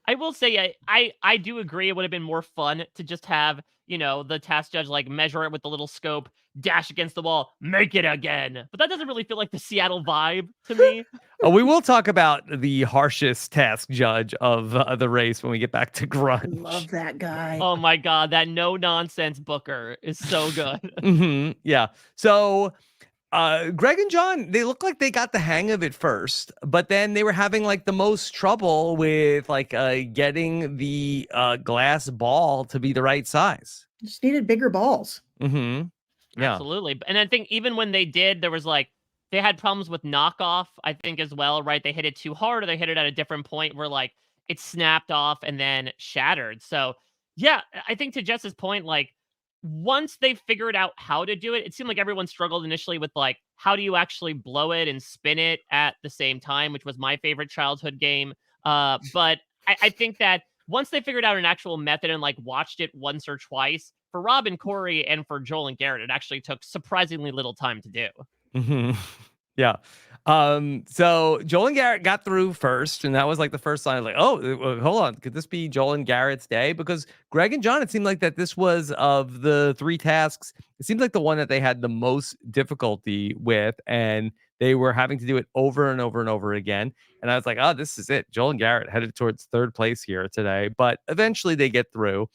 I will say I do agree it would have been more fun to just have, the task judge like measure it with the little scope, dash against the wall, make it again. But that doesn't really feel like the Seattle vibe to me. We will talk about the harshest task judge of the race when we get back to grunge. Love that guy. Oh my god, that no nonsense Booker is so good. Yeah. So Greg and John, they look like they got the hang of it first, but then they were having like the most trouble with like getting the glass ball to be the right size. Just needed bigger balls. Yeah. Absolutely. And I think even when they did, there was like they had problems with knockoff, I think, as well, right? They hit it too hard or they hit it at a different point where like it snapped off and then shattered. So yeah, I think to Jess's point, like once they figured out how to do it, it seemed like everyone struggled initially with like how do you actually blow it and spin it at the same time, which was my favorite childhood game. But I think that once they figured out an actual method and like watched it once or twice, for Rob and Corey and for Joel and Garrett, it actually took surprisingly little time to do. Yeah. So Joel and Garrett got through first, and that was like the first sign of like, oh, hold on, could this be Joel and Garrett's day? Because Greg and John, it seemed like that this was of the three tasks, it seems like the one that they had the most difficulty with, and they were having to do it over and over and over again. And I was like, oh, this is it. Joel and Garrett headed towards third place here today, but eventually they get through.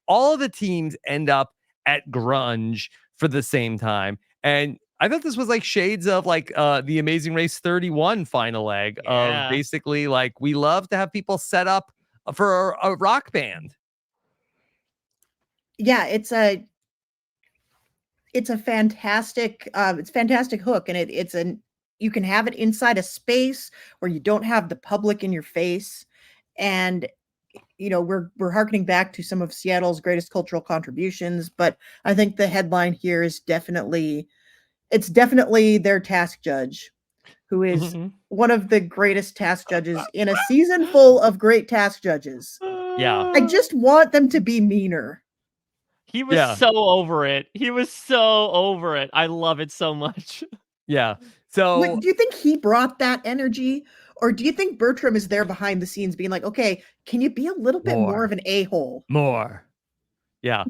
All of the teams end up at grunge for the same time, and I thought this was like shades of like the Amazing Race 31 final leg of basically like we love to have people set up for a rock band. Yeah, it's a fantastic fantastic hook, and you can have it inside a space where you don't have the public in your face, and we're harkening back to some of Seattle's greatest cultural contributions, but I think the headline here is definitely their task judge, who is one of the greatest task judges in a season full of great task judges. Yeah. I just want them to be meaner. He was so over it. He was so over it. I love it so much. Yeah. So Wait, do you think he brought that energy? Or do you think Bertram is there behind the scenes being like, okay, can you be a little bit more of an a-hole? More. Yeah.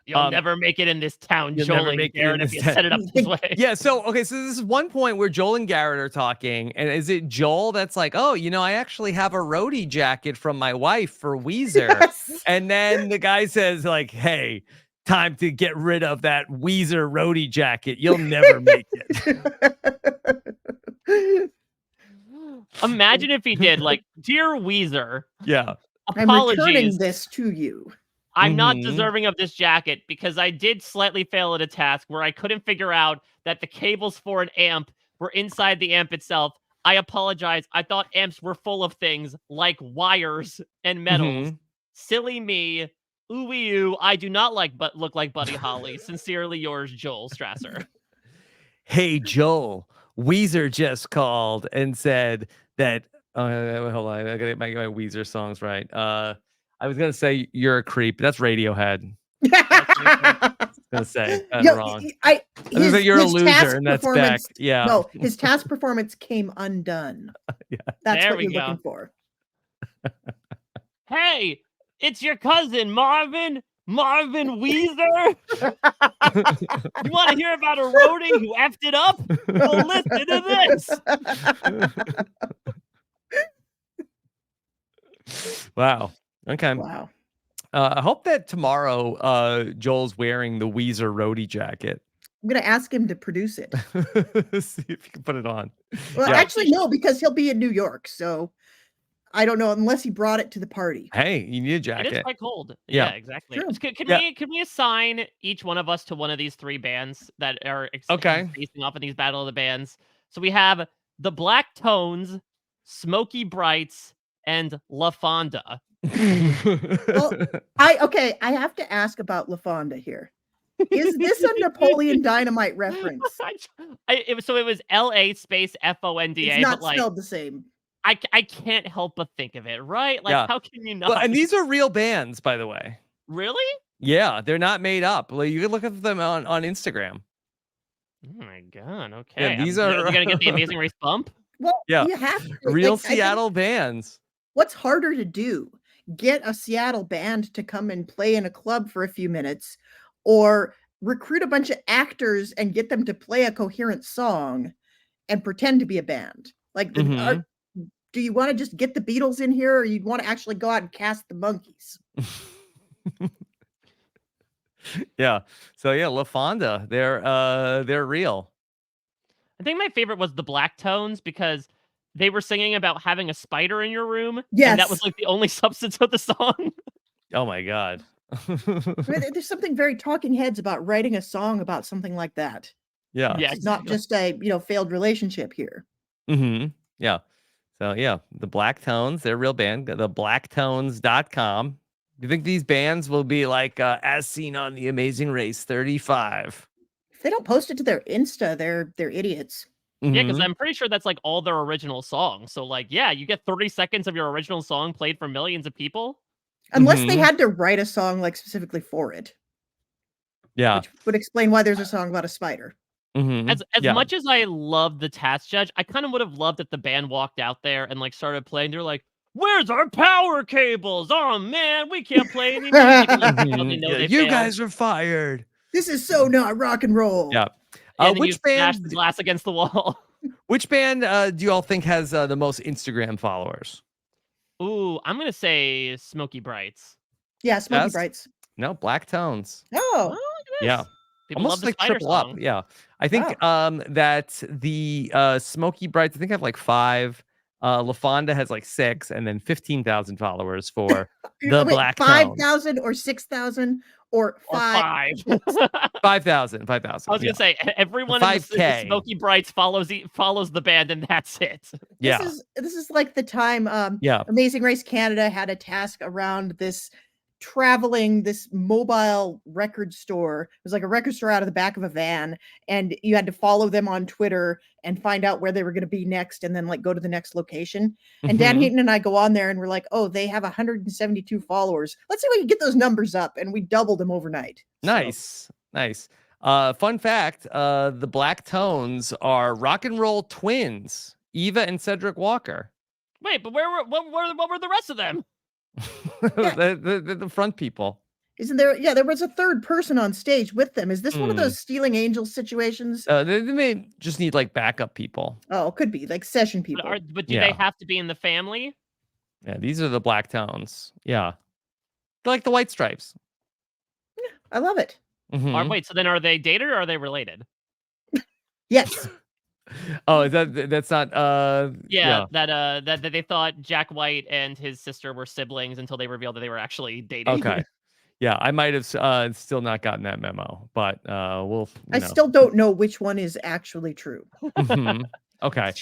You'll never make it in this town, you'll Joel never and make it in Garrett, if this you set it up this way. Yeah, so okay, so this is one point where Joel and Garrett are talking, and is it Joel that's like, oh, I actually have a roadie jacket from my wife for Weezer. Yes. And then the guy says, like, hey, time to get rid of that Weezer roadie jacket. You'll never make it. Imagine if he did, like, dear Weezer. Yeah. I'm returning Apologies. this to you. I'm not deserving of this jacket because I did slightly fail at a task where I couldn't figure out that the cables for an amp were inside the amp itself. I apologize. I thought amps were full of things like wires and metals. Silly me. Ooh-wee oo. I do not look like Buddy Holly. Sincerely yours, Joel Strasser. Hey, Joel, Weezer just called and said that, hold on, I gotta get my Weezer songs right. I was gonna say you're a creep. That's Radiohead. I was gonna say wrong. I was gonna say you're a loser, and that's Beck. Yeah. No, his task performance came undone. Yeah. That's There what we you're go. looking for. Hey, it's your cousin, Marvin Weezer. You want to hear about a roadie who effed it up? Well, listen to this. Wow. Okay. Wow. I hope that tomorrow Joel's wearing the Weezer roadie jacket. I'm going to ask him to produce it. See if you can put it on. Well, actually, no, because he'll be in New York. So I don't know, unless he brought it to the party. Hey, you need a It jacket. is quite cold. Yeah. Yeah, exactly. True. Can we assign each one of us to one of these 3 bands that are Okay. facing off in these Battle of the Bands? So we have the Black Tones, Smoky Brights, and La Fonda. Well, I have to ask about La Fonda here. Is this a Napoleon Dynamite reference? So it was LA space FONDA, It's not but like spelled the same. I can't help but think of it, right? Like, Yeah. how can you not? Well, and these are real bands, by the way. Really? Yeah, they're not made up. Like, you can look at them on Instagram. Oh my god. Okay. Yeah, these are you gonna get the Amazing Race bump? Well, Yeah. you have to. real Like, I think Seattle bands. what's harder to do? Get a Seattle band to come and play in a club for a few minutes, or recruit a bunch of actors and get them to play a coherent song and pretend to be a band? Like, Mhm. do you want to just get the Beatles in here, or you want to actually go out and cast the Monkees? Yeah. So yeah, La Fonda, they're real. I think my favorite was the Black Tones because they were singing about having a spider in your room, and that was Yes. like the only substance of the song. Oh my god. I mean, there's something very Talking Heads about writing a song about something like that. Yeah. Yeah, It's not just a, failed relationship here. Mhm. Yeah. So yeah, the Black Tones, they're a real band. The blacktones.com. Do you think these bands will be like as seen on the Amazing Race 35? If they don't post it to their Insta, they're idiots. Yeah, because Mhm. I'm pretty sure that's like all their original songs. So like, yeah, you get 30 seconds of your original song played for millions of people. Unless they Mhm. had to write a song like specifically for it, Yeah. which would explain why there's a song about a spider. Mhm. As Yeah. much as I love the Task Judge, I kind of would have loved if the band walked out there and like started playing. They're like, "Where's our power cables? Oh man, we can't play any music." And, like, you know, they Mhm. know Yeah, they you failed. guys are fired. This is so not rock and roll. Yeah. Yeah, and then you Which smash the band glass against the wall. do you all think has the most Instagram followers? Ooh, I'm gonna say Smoky Brights. Yeah, Smoky Yes? Brights. No, Black Tones. Oh, Oh, look at Yeah. this. People love Almost the like spider triple up. song. Yeah. I think wow. that the Smoky Brights, I think have like 5. La Fonda has like 6, and then 15,000 followers for the Wait, Black Tones. 5,000 or 6,000 or Or 5? 5. I 5,000. was Yeah. gonna say everyone in the 5K. Smoky Brights follows the band, and that's it. This Yeah. is like the time Yeah. Amazing Race Canada had a task around this mobile record store. It was like a record store out of the back of a van, and you had to follow them on Twitter and find out where they were going to be next, and then like go to the next location. And Dan Mhm. Heaton and I go on there, and we're like, oh, they have 172 followers. Let's see if we can get those numbers up, and we doubled them overnight. So, Nice. Fun fact, the Black Tones are rock and roll twins, Eva and Cedric Walker. Wait, but what were the rest of them? Yeah. The front people. Isn't there? Yeah, there was a third person on stage with them. Is this one of Hmm. those Stealing Angels situations? They may just need like backup people. Oh, could be like session But, people. but do they Yeah. have to be in the family? Yeah, these are the Black Tones. Yeah. They're like the White Stripes. I love it. Or Mhm. wait, so then are they dated or are they related? Yes. Oh, that's not Yeah, yeah. that they thought Jack White and his sister were siblings until they revealed that they were actually dating. Okay. Yeah, I might have still not gotten that memo, but we'll I still don't know which one is actually true. Mhm. Okay. It's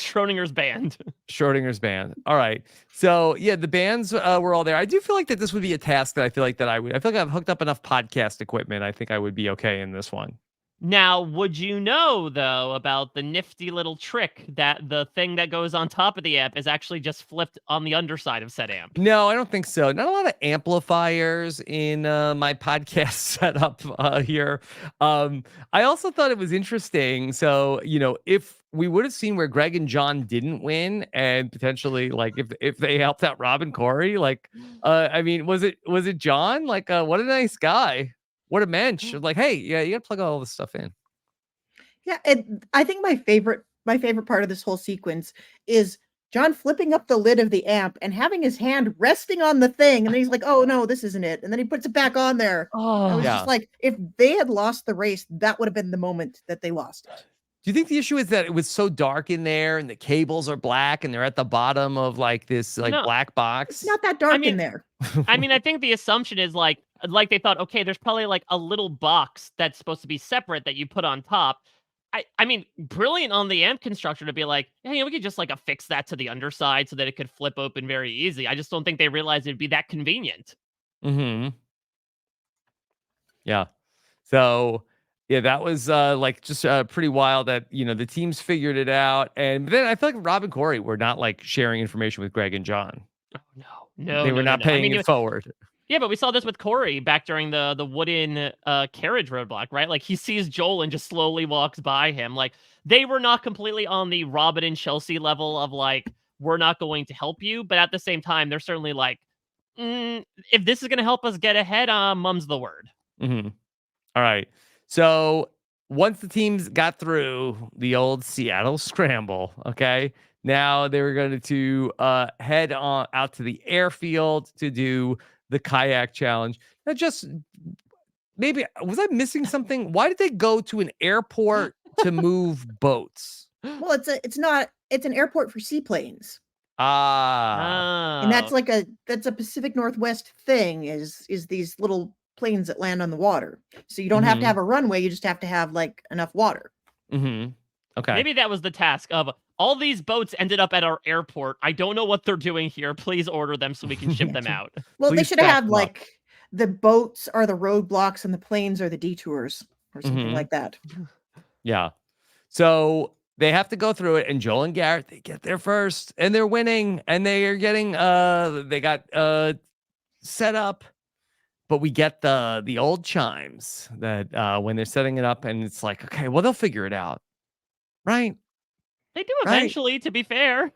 Schrodinger's band. Schrodinger's band. All right. So yeah, the bands were all there. I do feel like that this would be a task that I feel like I've hooked up enough podcast equipment. I think I would be okay in this one. Now, would you know, though, about the nifty little trick that the thing that goes on top of the amp is actually just flipped on the underside of said amp? No, I don't think so. Not a lot of amplifiers in my podcast setup here. I also thought it was interesting. So, if we would have seen where Greg and John didn't win, and potentially like if they helped out Rob and Corey, like, I mean, was it John? Like, what a nice guy. What a mensch. Like, hey, yeah, you got to plug all this stuff in. Yeah, and I think my favorite part of this whole sequence is John flipping up the lid of the amp and having his hand resting on the thing, and then he's like, "Oh no, this isn't it," and then he puts it back on there. I was Yeah. just like, if they had lost the race, that would have been the moment that they lost it. Do you think the issue is that it was so dark in there and the cables are black and they're at the bottom of like this like No, black box? It's not that dark mean- in there. I think the assumption is like they thought, okay, there's probably like a little box that's supposed to be separate that you put on top. I mean, brilliant on the amp constructor to be like, hey, we could just like affix that to the underside so that it could flip open very easy. I just don't think they realized it'd be that convenient. Mm-hmm. Yeah. So yeah, that was like just pretty wild that the teams figured it out, and then I feel like Rob and Corey were not like sharing information with Greg and John. Oh, no, They were not paying it forward. Yeah, but we saw this with Corey back during the wooden carriage roadblock, right? Like he sees Joel and just slowly walks by him. Like they were not completely on the Robin and Chelsea level of like we're not going to help you, but at the same time they're certainly like, if this is going to help us get ahead, mum's the word. Mm-hmm. All right. So once the teams got through the old Seattle Scramble, okay, now they were going to head on out to the airfield to do the kayak challenge. Now, just maybe was I missing something? Why did they go to an airport to move boats? Well, it's an airport for seaplanes. Ah. And that's a Pacific Northwest thing is these little planes that land on the water. So you don't have to have a runway, you just have to have like enough water. Mm-hmm. Okay. Maybe that was the task of all these boats ended up at our airport. I don't know what they're doing here. Please order them so we can ship them out. Well, Please they should have like the boats are the roadblocks and the planes are the detours or something like that. Yeah. So they have to go through it, and Joel and Garrett, they get there first, and they're winning, and they are getting they got set up, but we get the old chimes that when they're setting it up, and it's like, okay, well, they'll figure it out. Right? They do eventually, to be fair.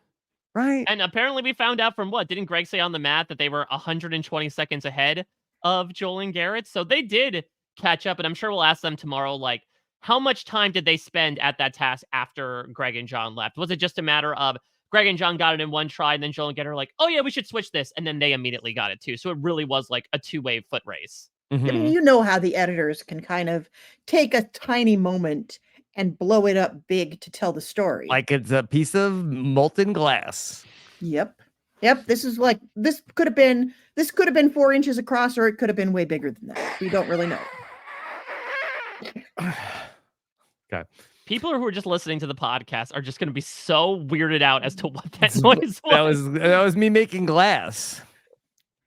Right. And apparently we found out from what? Didn't Greg say on the mat that they were 120 seconds ahead of Joel and Garrett? So they did catch up, and I'm sure we'll ask them tomorrow, like, how much time did they spend at that task after Greg and John left? Was it just a matter of Greg and John got it in one try, and then Joel and Garrett are like, oh yeah, we should switch this, and then they immediately got it too. So it really was like a two-way foot race. I mean, you know how the editors can kind of take a tiny moment and blow it up big to tell the story. Like it's a piece of molten glass. Yep. This could have been 4 inches across, or it could have been way bigger than that. We don't really know. Okay. People who are just listening to the podcast are just going to be so weirded out as to what that noise was. That was me making glass.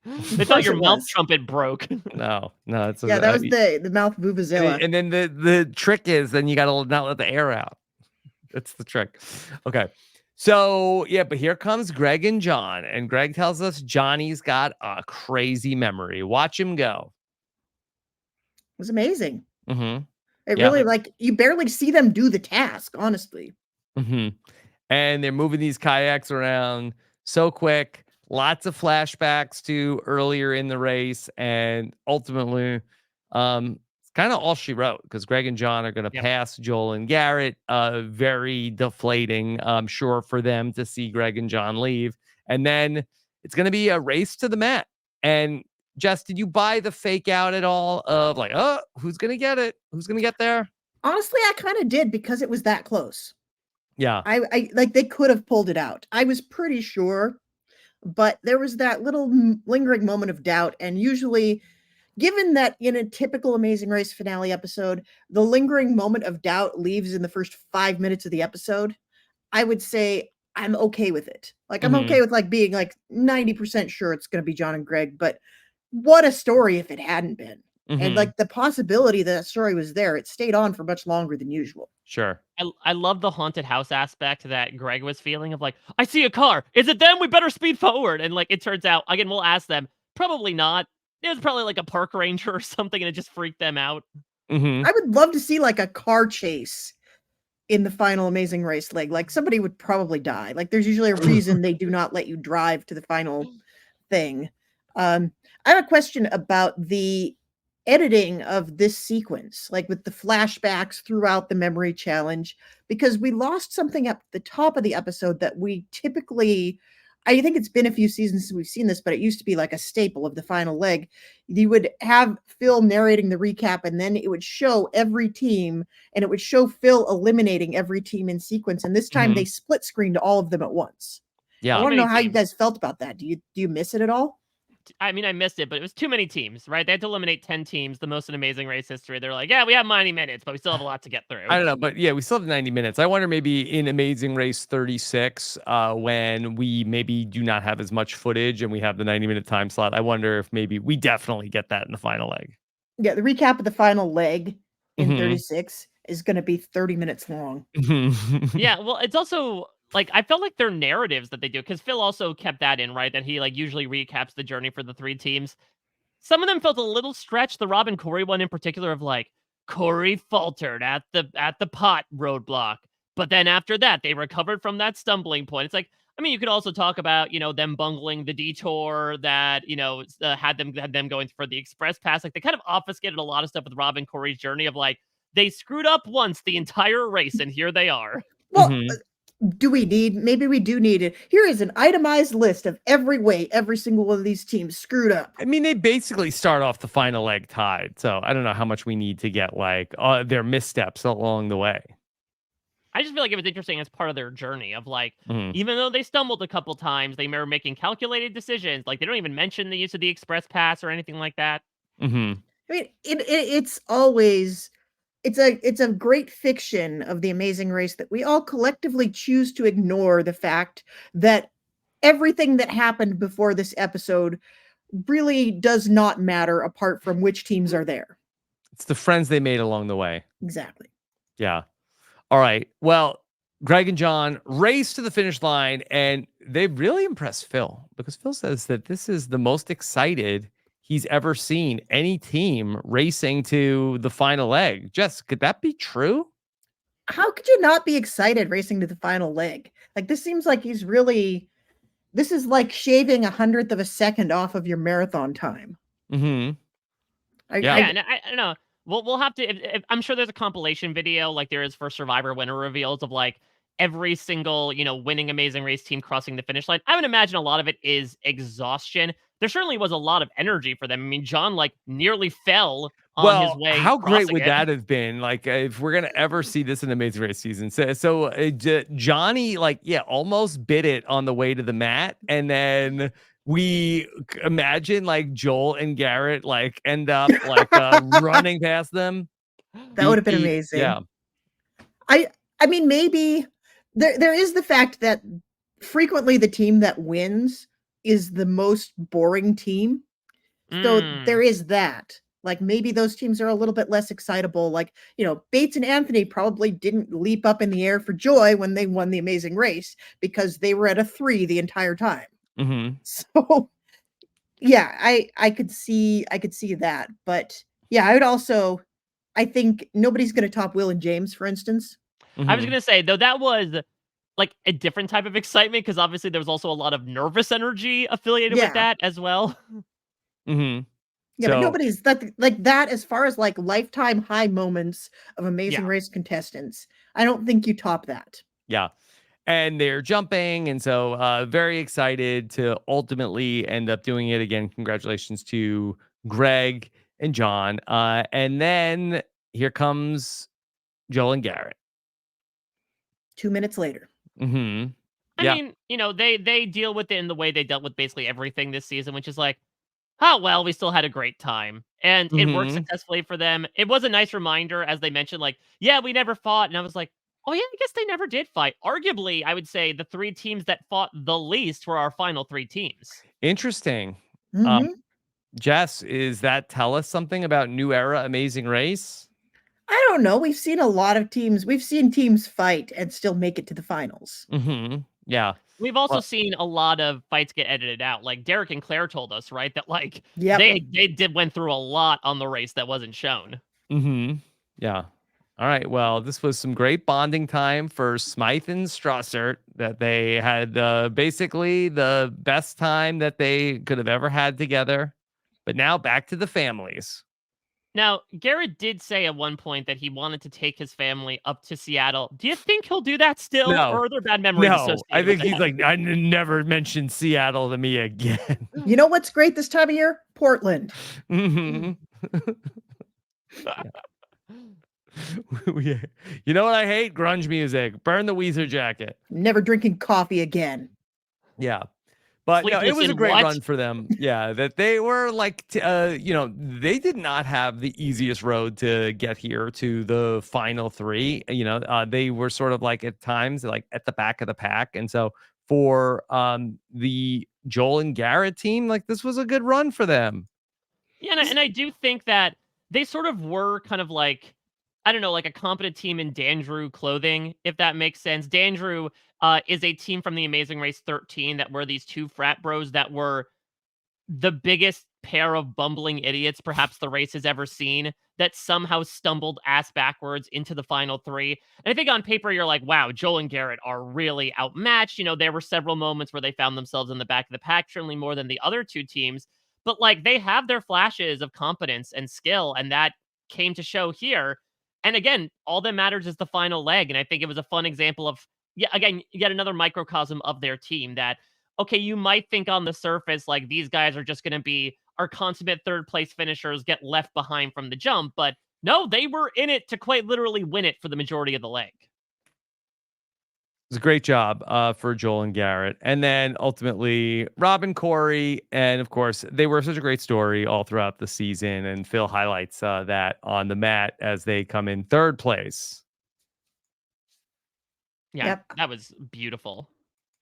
They thought your mouth trumpet broke. No, it's that was the mouth vuvuzela. And then the trick is then you got to not let the air out. That's the trick. Okay. So, yeah, but here comes Greg and John, and Greg tells us Johnny's got a crazy memory. Watch him go. It was amazing. Mm-hmm. It really, like, you barely see them do the task, honestly. Mm-hmm. And they're moving these kayaks around so quick. Lots of flashbacks to earlier in the race, and ultimately, it's kind of all she wrote because Greg and John are going to pass Joel and Garrett. Very deflating, I'm sure, for them to see Greg and John leave, and then it's going to be a race to the mat. And Jess, did you buy the fake out at all of like, oh, who's going to get it? Who's going to get there? Honestly, I kind of did because it was that close. Yeah, I like they could have pulled it out. I was pretty sure. But there was that little lingering moment of doubt. And usually, given that in a typical Amazing Race finale episode, the lingering moment of doubt leaves in the first 5 minutes of the episode, I would say I'm okay with it. Like, I'm okay with like being like 90% sure it's going to be John and Greg. But what a story if it hadn't been. And like the possibility that story was there, it stayed on for much longer than usual. Sure. I love the haunted house aspect that Greg was feeling of like, I see a car. Is it them? We better speed forward. And like, it turns out, again, we'll ask them. Probably not. It was probably like a park ranger or something, and it just freaked them out. I would love to see like a car chase in the final Amazing Race leg. Like somebody would probably die. Like there's usually a reason they do not let you drive to the final thing. I have a question about the editing of this sequence, like with the flashbacks throughout the memory challenge, because we lost something at the top of the episode that we typically I think it's been a few seasons since we've seen this, but it used to be like a staple of the final leg. You would have Phil narrating the recap, and then it would show every team, and it would show Phil eliminating every team in sequence. And this time they split screened all of them at once. Yeah. I want to know how you guys felt about that. Do you miss it at all? I mean, I missed it, but it was too many teams, right? They had to eliminate 10 teams, the most in Amazing Race history. They're like, yeah, we have 90 minutes, but we still have a lot to get through. I don't know, but yeah, we still have 90 minutes. I wonder maybe in Amazing Race 36, when we maybe do not have as much footage and we have the 90-minute time slot, I wonder if maybe we definitely get that in the final leg. Yeah, the recap of the final leg in 36 is going to be 30 minutes long. Yeah, well, it's also like I felt like their narratives that they do, because Phil also kept that in, right? That he like usually recaps the journey for the 3 teams. Some of them felt a little stretched. The Rob and Corey one in particular, of like Corey faltered at the pot roadblock, but then after that they recovered from that stumbling point. It's like, I mean, you could also talk about, them bungling the detour that had them going for the express pass. Like they kind of obfuscated a lot of stuff with Rob and Corey's journey of like they screwed up once the entire race and here they are. Well, maybe we do need it. Here is an itemized list of every way every single one of these teams screwed up. I mean, they basically start off the final leg tied. So I don't know how much we need to get like their missteps along the way. I just feel like it was interesting as part of their journey of like, even though they stumbled a couple times, they were making calculated decisions. Like they don't even mention the use of the express pass or anything like that. I mean, it's always it's a great fiction of the Amazing Race that we all collectively choose to ignore the fact that everything that happened before this episode really does not matter apart from which teams are there. It's the friends they made along the way. Exactly. Yeah. All right. Well, Greg and John race to the finish line, and they really impressed Phil, because Phil says that this is the most excited he's ever seen any team racing to the final leg. Jess, could that be true? How could you not be excited racing to the final leg? Like, this seems like this is like shaving 100th of a second off of your marathon time. And I don't know. We'll have to. If, I'm sure there's a compilation video like there is for Survivor winner reveals of like every single winning Amazing Race team crossing the finish line. I would imagine a lot of it is exhaustion. There certainly was a lot of energy for them. I mean, John like nearly fell on his way. How great would that have been? Like, if we're gonna ever see this in Amazing Race season, so Johnny almost bit it on the way to the mat, and then we imagine like Joel and Garrett like end up like running past them. That would have been amazing. Yeah. I mean, maybe there is the fact that frequently the team that wins is the most boring team. So there is that. Like maybe those teams are a little bit less excitable. Like, Bates and Anthony probably didn't leap up in the air for joy when they won the Amazing Race because they were at a 3 the entire time. So yeah, I could see that. But yeah, I think nobody's going to top Will and James, for instance. I was going to say, though, that was like a different type of excitement because obviously there was also a lot of nervous energy affiliated with that as well. Yeah, but nobody's that as far as like lifetime high moments of Amazing Race contestants. I don't think you top that. Yeah. And they're jumping. And so very excited to ultimately end up doing it again. Congratulations to Greg and John. And then here comes Joel and Garrett. 2 minutes later. I mean, they deal with it in the way they dealt with basically everything this season, which is like, oh, well, we still had a great time. And it worked successfully for them. It was a nice reminder, as they mentioned, like, yeah, we never fought. And I was like, oh, yeah, I guess they never did fight. Arguably, I would say the 3 teams that fought the least were our final 3 teams. Interesting. Jess, is that tell us something about New Era Amazing Race? I don't know. We've seen a lot of teams. We've seen teams fight and still make it to the finals. Yeah. We've also seen a lot of fights get edited out. Like Derek and Claire told us, right? That like they went through a lot on the race that wasn't shown. Yeah. All right. Well, this was some great bonding time for Smythe and Strassert, that they had basically the best time that they could have ever had together. But now back to the families. Now, Garrett did say at one point that he wanted to take his family up to Seattle. Do you think he'll do that still, No. or are there bad memories No, I associated with think he's that? like, I never mentioned Seattle to me again. You know what's great this time of year? Portland. Mhm. You know what I hate? Grunge music. Burn the Weezer jacket. Never drinking coffee again. Yeah. But no, it Sleepless was in a great what? run for them. Yeah, that they were like, they did not have the easiest road to get here to the final three. They were sort of like at times like at the back of the pack, and so for the Joel and Garrett team, like this was a good run for them. Yeah, and I do think that they sort of were kind of like, I don't know, like a competent team in Dandrew clothing, if that makes sense. Dandrew is a team from the Amazing Race 13 that were these two frat bros that were the biggest pair of bumbling idiots perhaps the race has ever seen that somehow stumbled ass backwards into the final three. And I think on paper, you're like, wow, Joel and Garrett are really outmatched. There were several moments where they found themselves in the back of the pack, certainly more than the other two teams. But like they have their flashes of competence and skill, and that came to show here. And again, all that matters is the final leg. And I think it was a fun example of, yeah, again, yet another microcosm of their team that okay, you might think on the surface like these guys are just going to be our consummate third place finishers, get left behind from the jump, but no, they were in it to quite literally win it for the majority of the leg. It was a great job for Joel and Garrett. And then ultimately, Rob and Corey. And of course, they were such a great story all throughout the season. And Phil highlights that on the mat as they come in third place. Yeah, Yep. that was beautiful.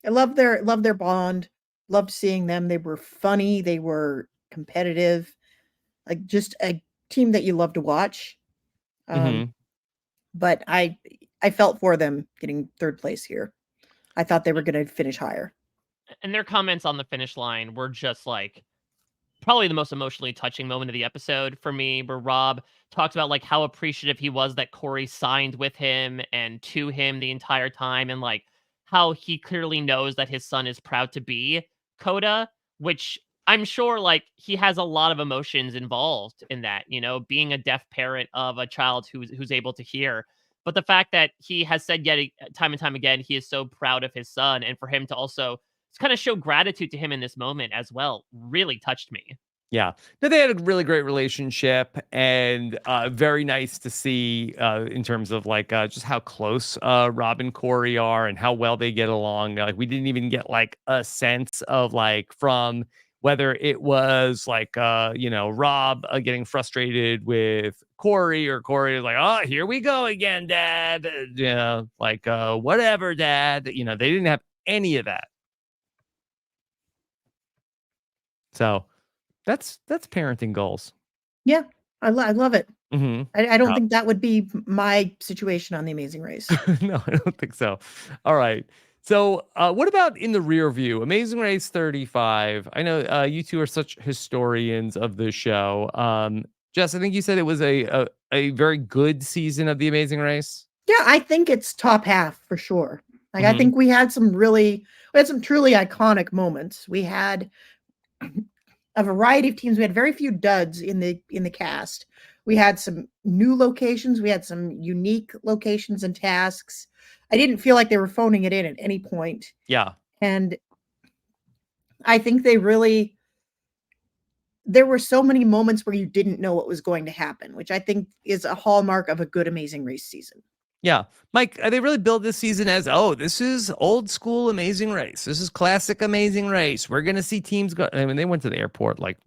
I love their bond. Loved seeing them. They were funny. They were competitive. Like just a team that you love to watch. Mhm. But I felt for them getting third place here. I thought they were going to finish higher. And their comments on the finish line were just like probably the most emotionally touching moment of the episode for me, where Rob talks about like how appreciative he was that Corey signed with him and to him the entire time, and like how he clearly knows that his son is proud to be Coda, which I'm sure like he has a lot of emotions involved in that, being a deaf parent of a child who's able to hear. But the fact that he has said yet time and time again he is so proud of his son, and for him to also kind of show gratitude to him in this moment as well really touched me. Yeah. No, they had a really great relationship and very nice to see in terms of like just how close Rob and Corey are and how well they get along. Like we didn't even get like a sense of like from whether it was like Rob getting frustrated with Corey or Corey is like, oh, here we go again, Dad. Like whatever, Dad. They didn't have any of that. So that's parenting goals. Yeah, I love it. Mhm. I don't think that would be my situation on The Amazing Race. No, I don't think so. All right. So, what about in the rear view? Amazing Race 35. I know you two are such historians of the show. Jess, I think you said it was a very good season of the Amazing Race. Yeah, I think it's top half for sure. Like I Mhm. think we had some truly iconic moments. We had a variety of teams. We had very few duds in the cast. We had some new locations. We had some unique locations and tasks. I didn't feel like they were phoning it in at any point. Yeah. And I think there were so many moments where you didn't know what was going to happen, which I think is a hallmark of a good Amazing Race season. Yeah. Mike, they really built this season as, oh, this is old school Amazing Race. This is classic Amazing Race. We're going to see teams go. I mean, they went to the airport like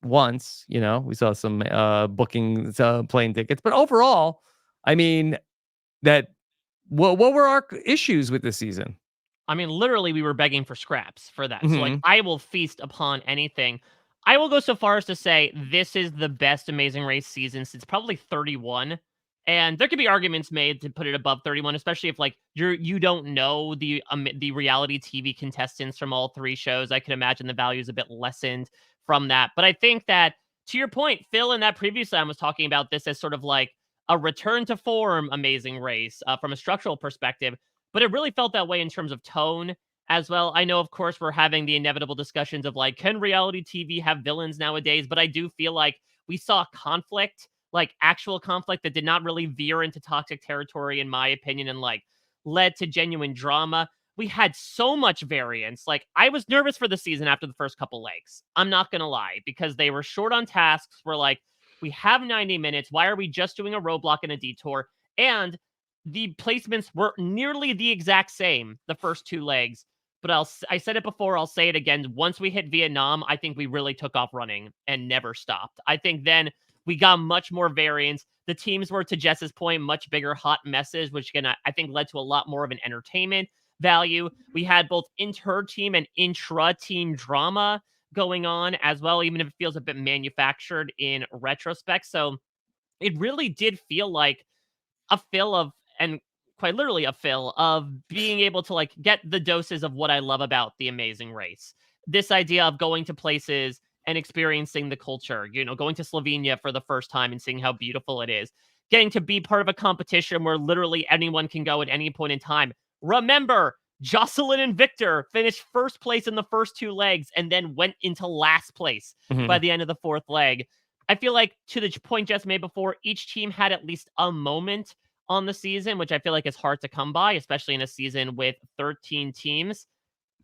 once, we saw some bookings, plane tickets, but overall, I mean, what were our issues with this season? I mean, literally, we were begging for scraps for that. So, like, Mhm. I will feast upon anything. I will go so far as to say this is the best Amazing Race season since probably 31. And there could be arguments made to put it above 31, especially if like you don't know the reality TV contestants from all three shows. I can imagine the value is a bit lessened from that. But I think that to your point, Phil in that previous time was talking about this as sort of like a return to form Amazing Race from a structural perspective, but it really felt that way in terms of tone as well. I know, of course, we're having the inevitable discussions of like, can reality TV have villains nowadays? But I do feel like we saw conflict like actual conflict that did not really veer into toxic territory, in my opinion, and like led to genuine drama. We had so much variance. Like, I was nervous for the season after the first couple legs. I'm not gonna lie, because they were short on tasks. We're like, we have 90 minutes. Why are we just doing a roadblock and a detour? And the placements were nearly the exact same the first two legs. But I said it before, I'll say it again. Once we hit Vietnam, I think we really took off running and never stopped. I think then we got much more variance. The teams were, to Jess's point, much bigger hot messes, which again, I think led to a lot more of an entertainment value. We had both inter-team and intra-team drama going on as well, even if it feels a bit manufactured in retrospect. So it really did feel like a fill of, and quite literally a fill of, being able to like get the doses of what I love about The Amazing Race. This idea of going to places and experiencing the culture, going to Slovenia for the first time and seeing how beautiful it is, getting to be part of a competition where literally anyone can go at any point in time. Remember, Jocelyn and Victor finished first place in the first two legs and then went into last place by the end of the fourth leg. I feel like, to the point Jess made before, each team had at least a moment on the season, which I feel like is hard to come by, especially in a season with 13 teams.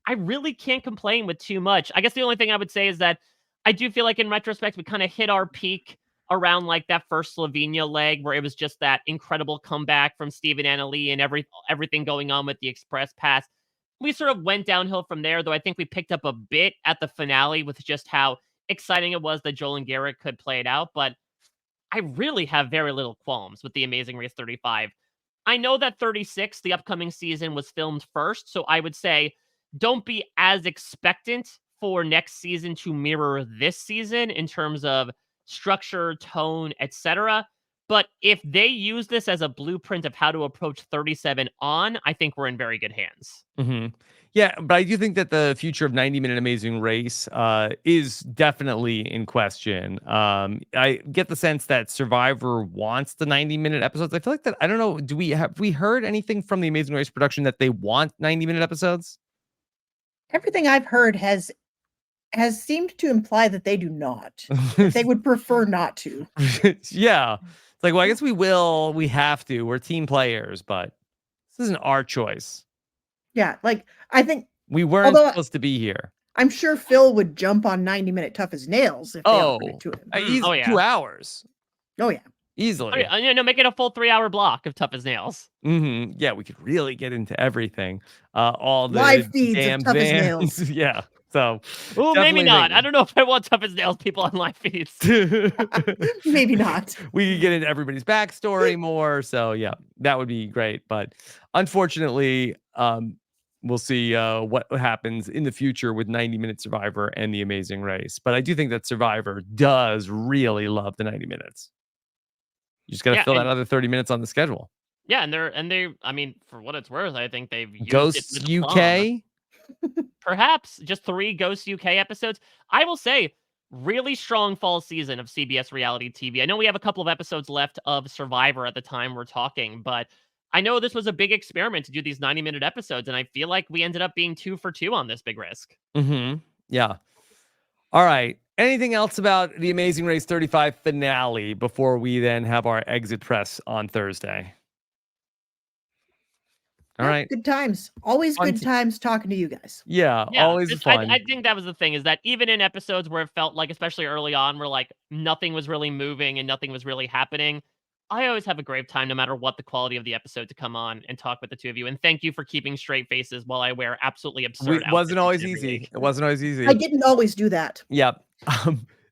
I really can't complain with too much. I guess the only thing I would say is that I do feel like in retrospect, we kind of hit our peak around like that first Slovenia leg, where it was just that incredible comeback from Steven Anneli and everything going on with the Express Pass. We sort of went downhill from there, though I think we picked up a bit at the finale with just how exciting it was that Joel and Garrett could play it out. But I really have very little qualms with The Amazing Race 35. I know that 36, the upcoming season, was filmed first, so I would say don't be as expectant for next season to mirror this season in terms of structure, tone, etc. But if they use this as a blueprint of how to approach 37 on, I think we're in very good hands. Yeah, but I do think that the future of 90-minute Amazing Race is definitely in question. I get the sense that Survivor wants the 90-minute episodes. I feel like that, I don't know, have we heard anything from the Amazing Race production that they want 90-minute episodes? Everything I've heard has seemed to imply that they do not. That they would prefer not to. Yeah. It's like, well, I guess we have to. We're team players, but this isn't our choice. Yeah, like, I think we weren't supposed to be here. I'm sure Phil would jump on 90-minute Tough as Nails if they offered it to him. Oh, yeah. 2 hours. Oh, yeah. Easily. Oh, yeah. No, make it a full 3-hour block of Tough as Nails. Yeah, we could really get into everything. All the live feeds damn of Tough as Nails. Nails. Yeah. So, well, maybe not. I don't know if I want Tough as Nails people on live feeds. Maybe not. We could get into everybody's backstory more. So, yeah, that would be great. But unfortunately, we'll see what happens in the future with 90-minute Survivor and The Amazing Race. But I do think that Survivor does really love the 90 minutes. You just got to fill that other 30 minutes on the schedule. Yeah, and they, I mean, for what it's worth, I think they've used Ghosts it with UK. Perhaps just 3 Ghosts UK episodes. I will say, really strong fall season of CBS reality TV. I know we have a couple of episodes left of Survivor at the time we're talking, but I know this was a big experiment to do these 90-minute episodes, and I feel like we ended up being 2 for 2 on this big risk. Yeah. All right. Anything else about the Amazing Race 35 finale before we then have our exit press on Thursday? All right. Good times. Always good times talking to you guys. Yeah, always fun. I think that was the thing, is that even in episodes where it felt like, especially early on, where like nothing was really moving and nothing was really happening, I always have a great time no matter what the quality of the episode to come on and talk with the two of you. And thank you for keeping straight faces while I wear absolutely absurd It wasn't always easy. It wasn't always easy. I didn't always do that. Yep.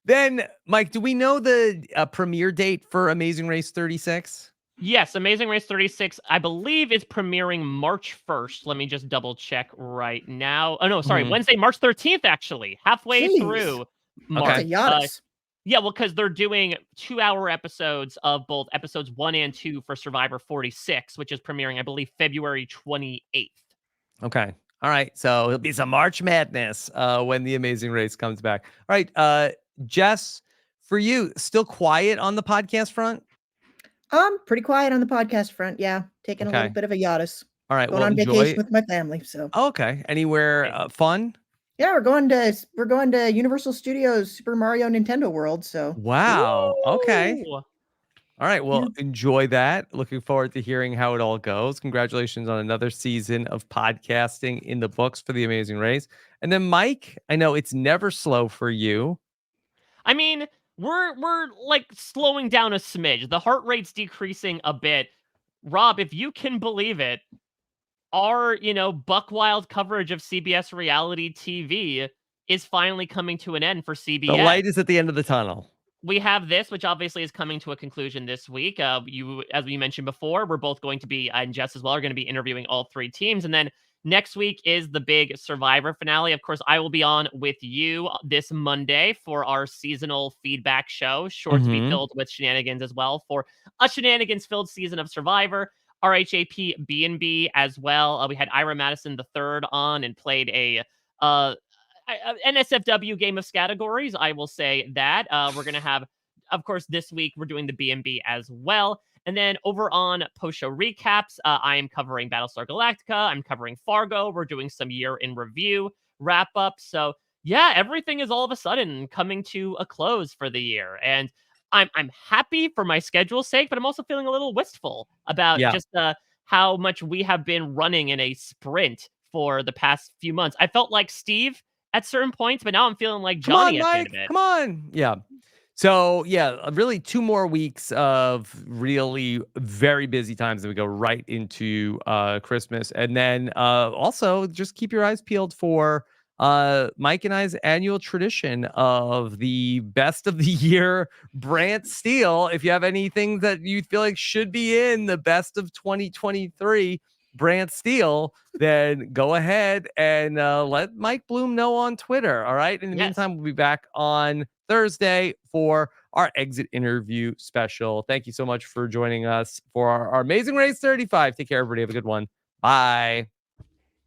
Then, Mike, do we know the premiere date for Amazing Race 36? Yes, Amazing Race 36, I believe, is premiering March 1st. Let me just double check right now. Oh, no, sorry. Wednesday, March 13th, actually. Halfway through March. Okay. Yeah, well, because they're doing 2-hour episodes of both episodes 1 and 2 for Survivor 46, which is premiering, I believe, February 28th. Okay. All right. So it'll be some March Madness when the Amazing Race comes back. All right. Jess, for you, still quiet on the podcast front? Pretty quiet on the podcast front. Yeah. Taking a little bit of a hiatus. All right. Going on vacation with my family. So. Oh, okay. Anywhere fun? Yeah, we're going to Universal Studios Super Mario Nintendo World. So. Wow. Ooh. Okay. All right. Well, enjoy that. Looking forward to hearing how it all goes. Congratulations on another season of podcasting in the books for The Amazing Race. And then, Mike, I know it's never slow for you. I mean, we're like slowing down a smidge. The heart rate's decreasing a bit. Rob, if you can believe it, our, buck wild coverage of CBS reality TV is finally coming to an end for The CBS. light is at the end of the tunnel. We have this, which obviously is coming to a conclusion this week. As we mentioned before, we're both going to be, and Jess as well, are going to be interviewing all 3 teams. And then next week is the big Survivor finale. Of course, I will be on with you this Monday for our seasonal feedback show, sure to be filled with shenanigans as well for a shenanigans-filled season of Survivor. RHAP B&B as well. We had Ira Madison III on and played a NSFW game of categories. I will say that we're going to have, of course, this week we're doing the B&B as well. And then over on post-show recaps, I am covering Battlestar Galactica. I'm covering Fargo. We're doing some year in review wrap-up. So yeah, everything is all of a sudden coming to a close for the year. And I'm happy for my schedule's sake, but I'm also feeling a little wistful about just how much we have been running in a sprint for the past few months. I felt like Steve at certain points, but now I'm feeling like Johnny at the end of it. Come on. Yeah. So, really 2 more weeks of really very busy times, and we go right into Christmas. And then also just keep your eyes peeled for Mike and I's annual tradition of the best of the year Brant Steele. If you have anything that you feel like should be in the best of 2023 Brant Steele, then go ahead and let Mike Bloom know on Twitter. All right. In the meantime, we'll be back on Thursday for our exit interview special. Thank you so much for joining us for our Amazing Race 35. Take care, everybody. Have a good one. Bye.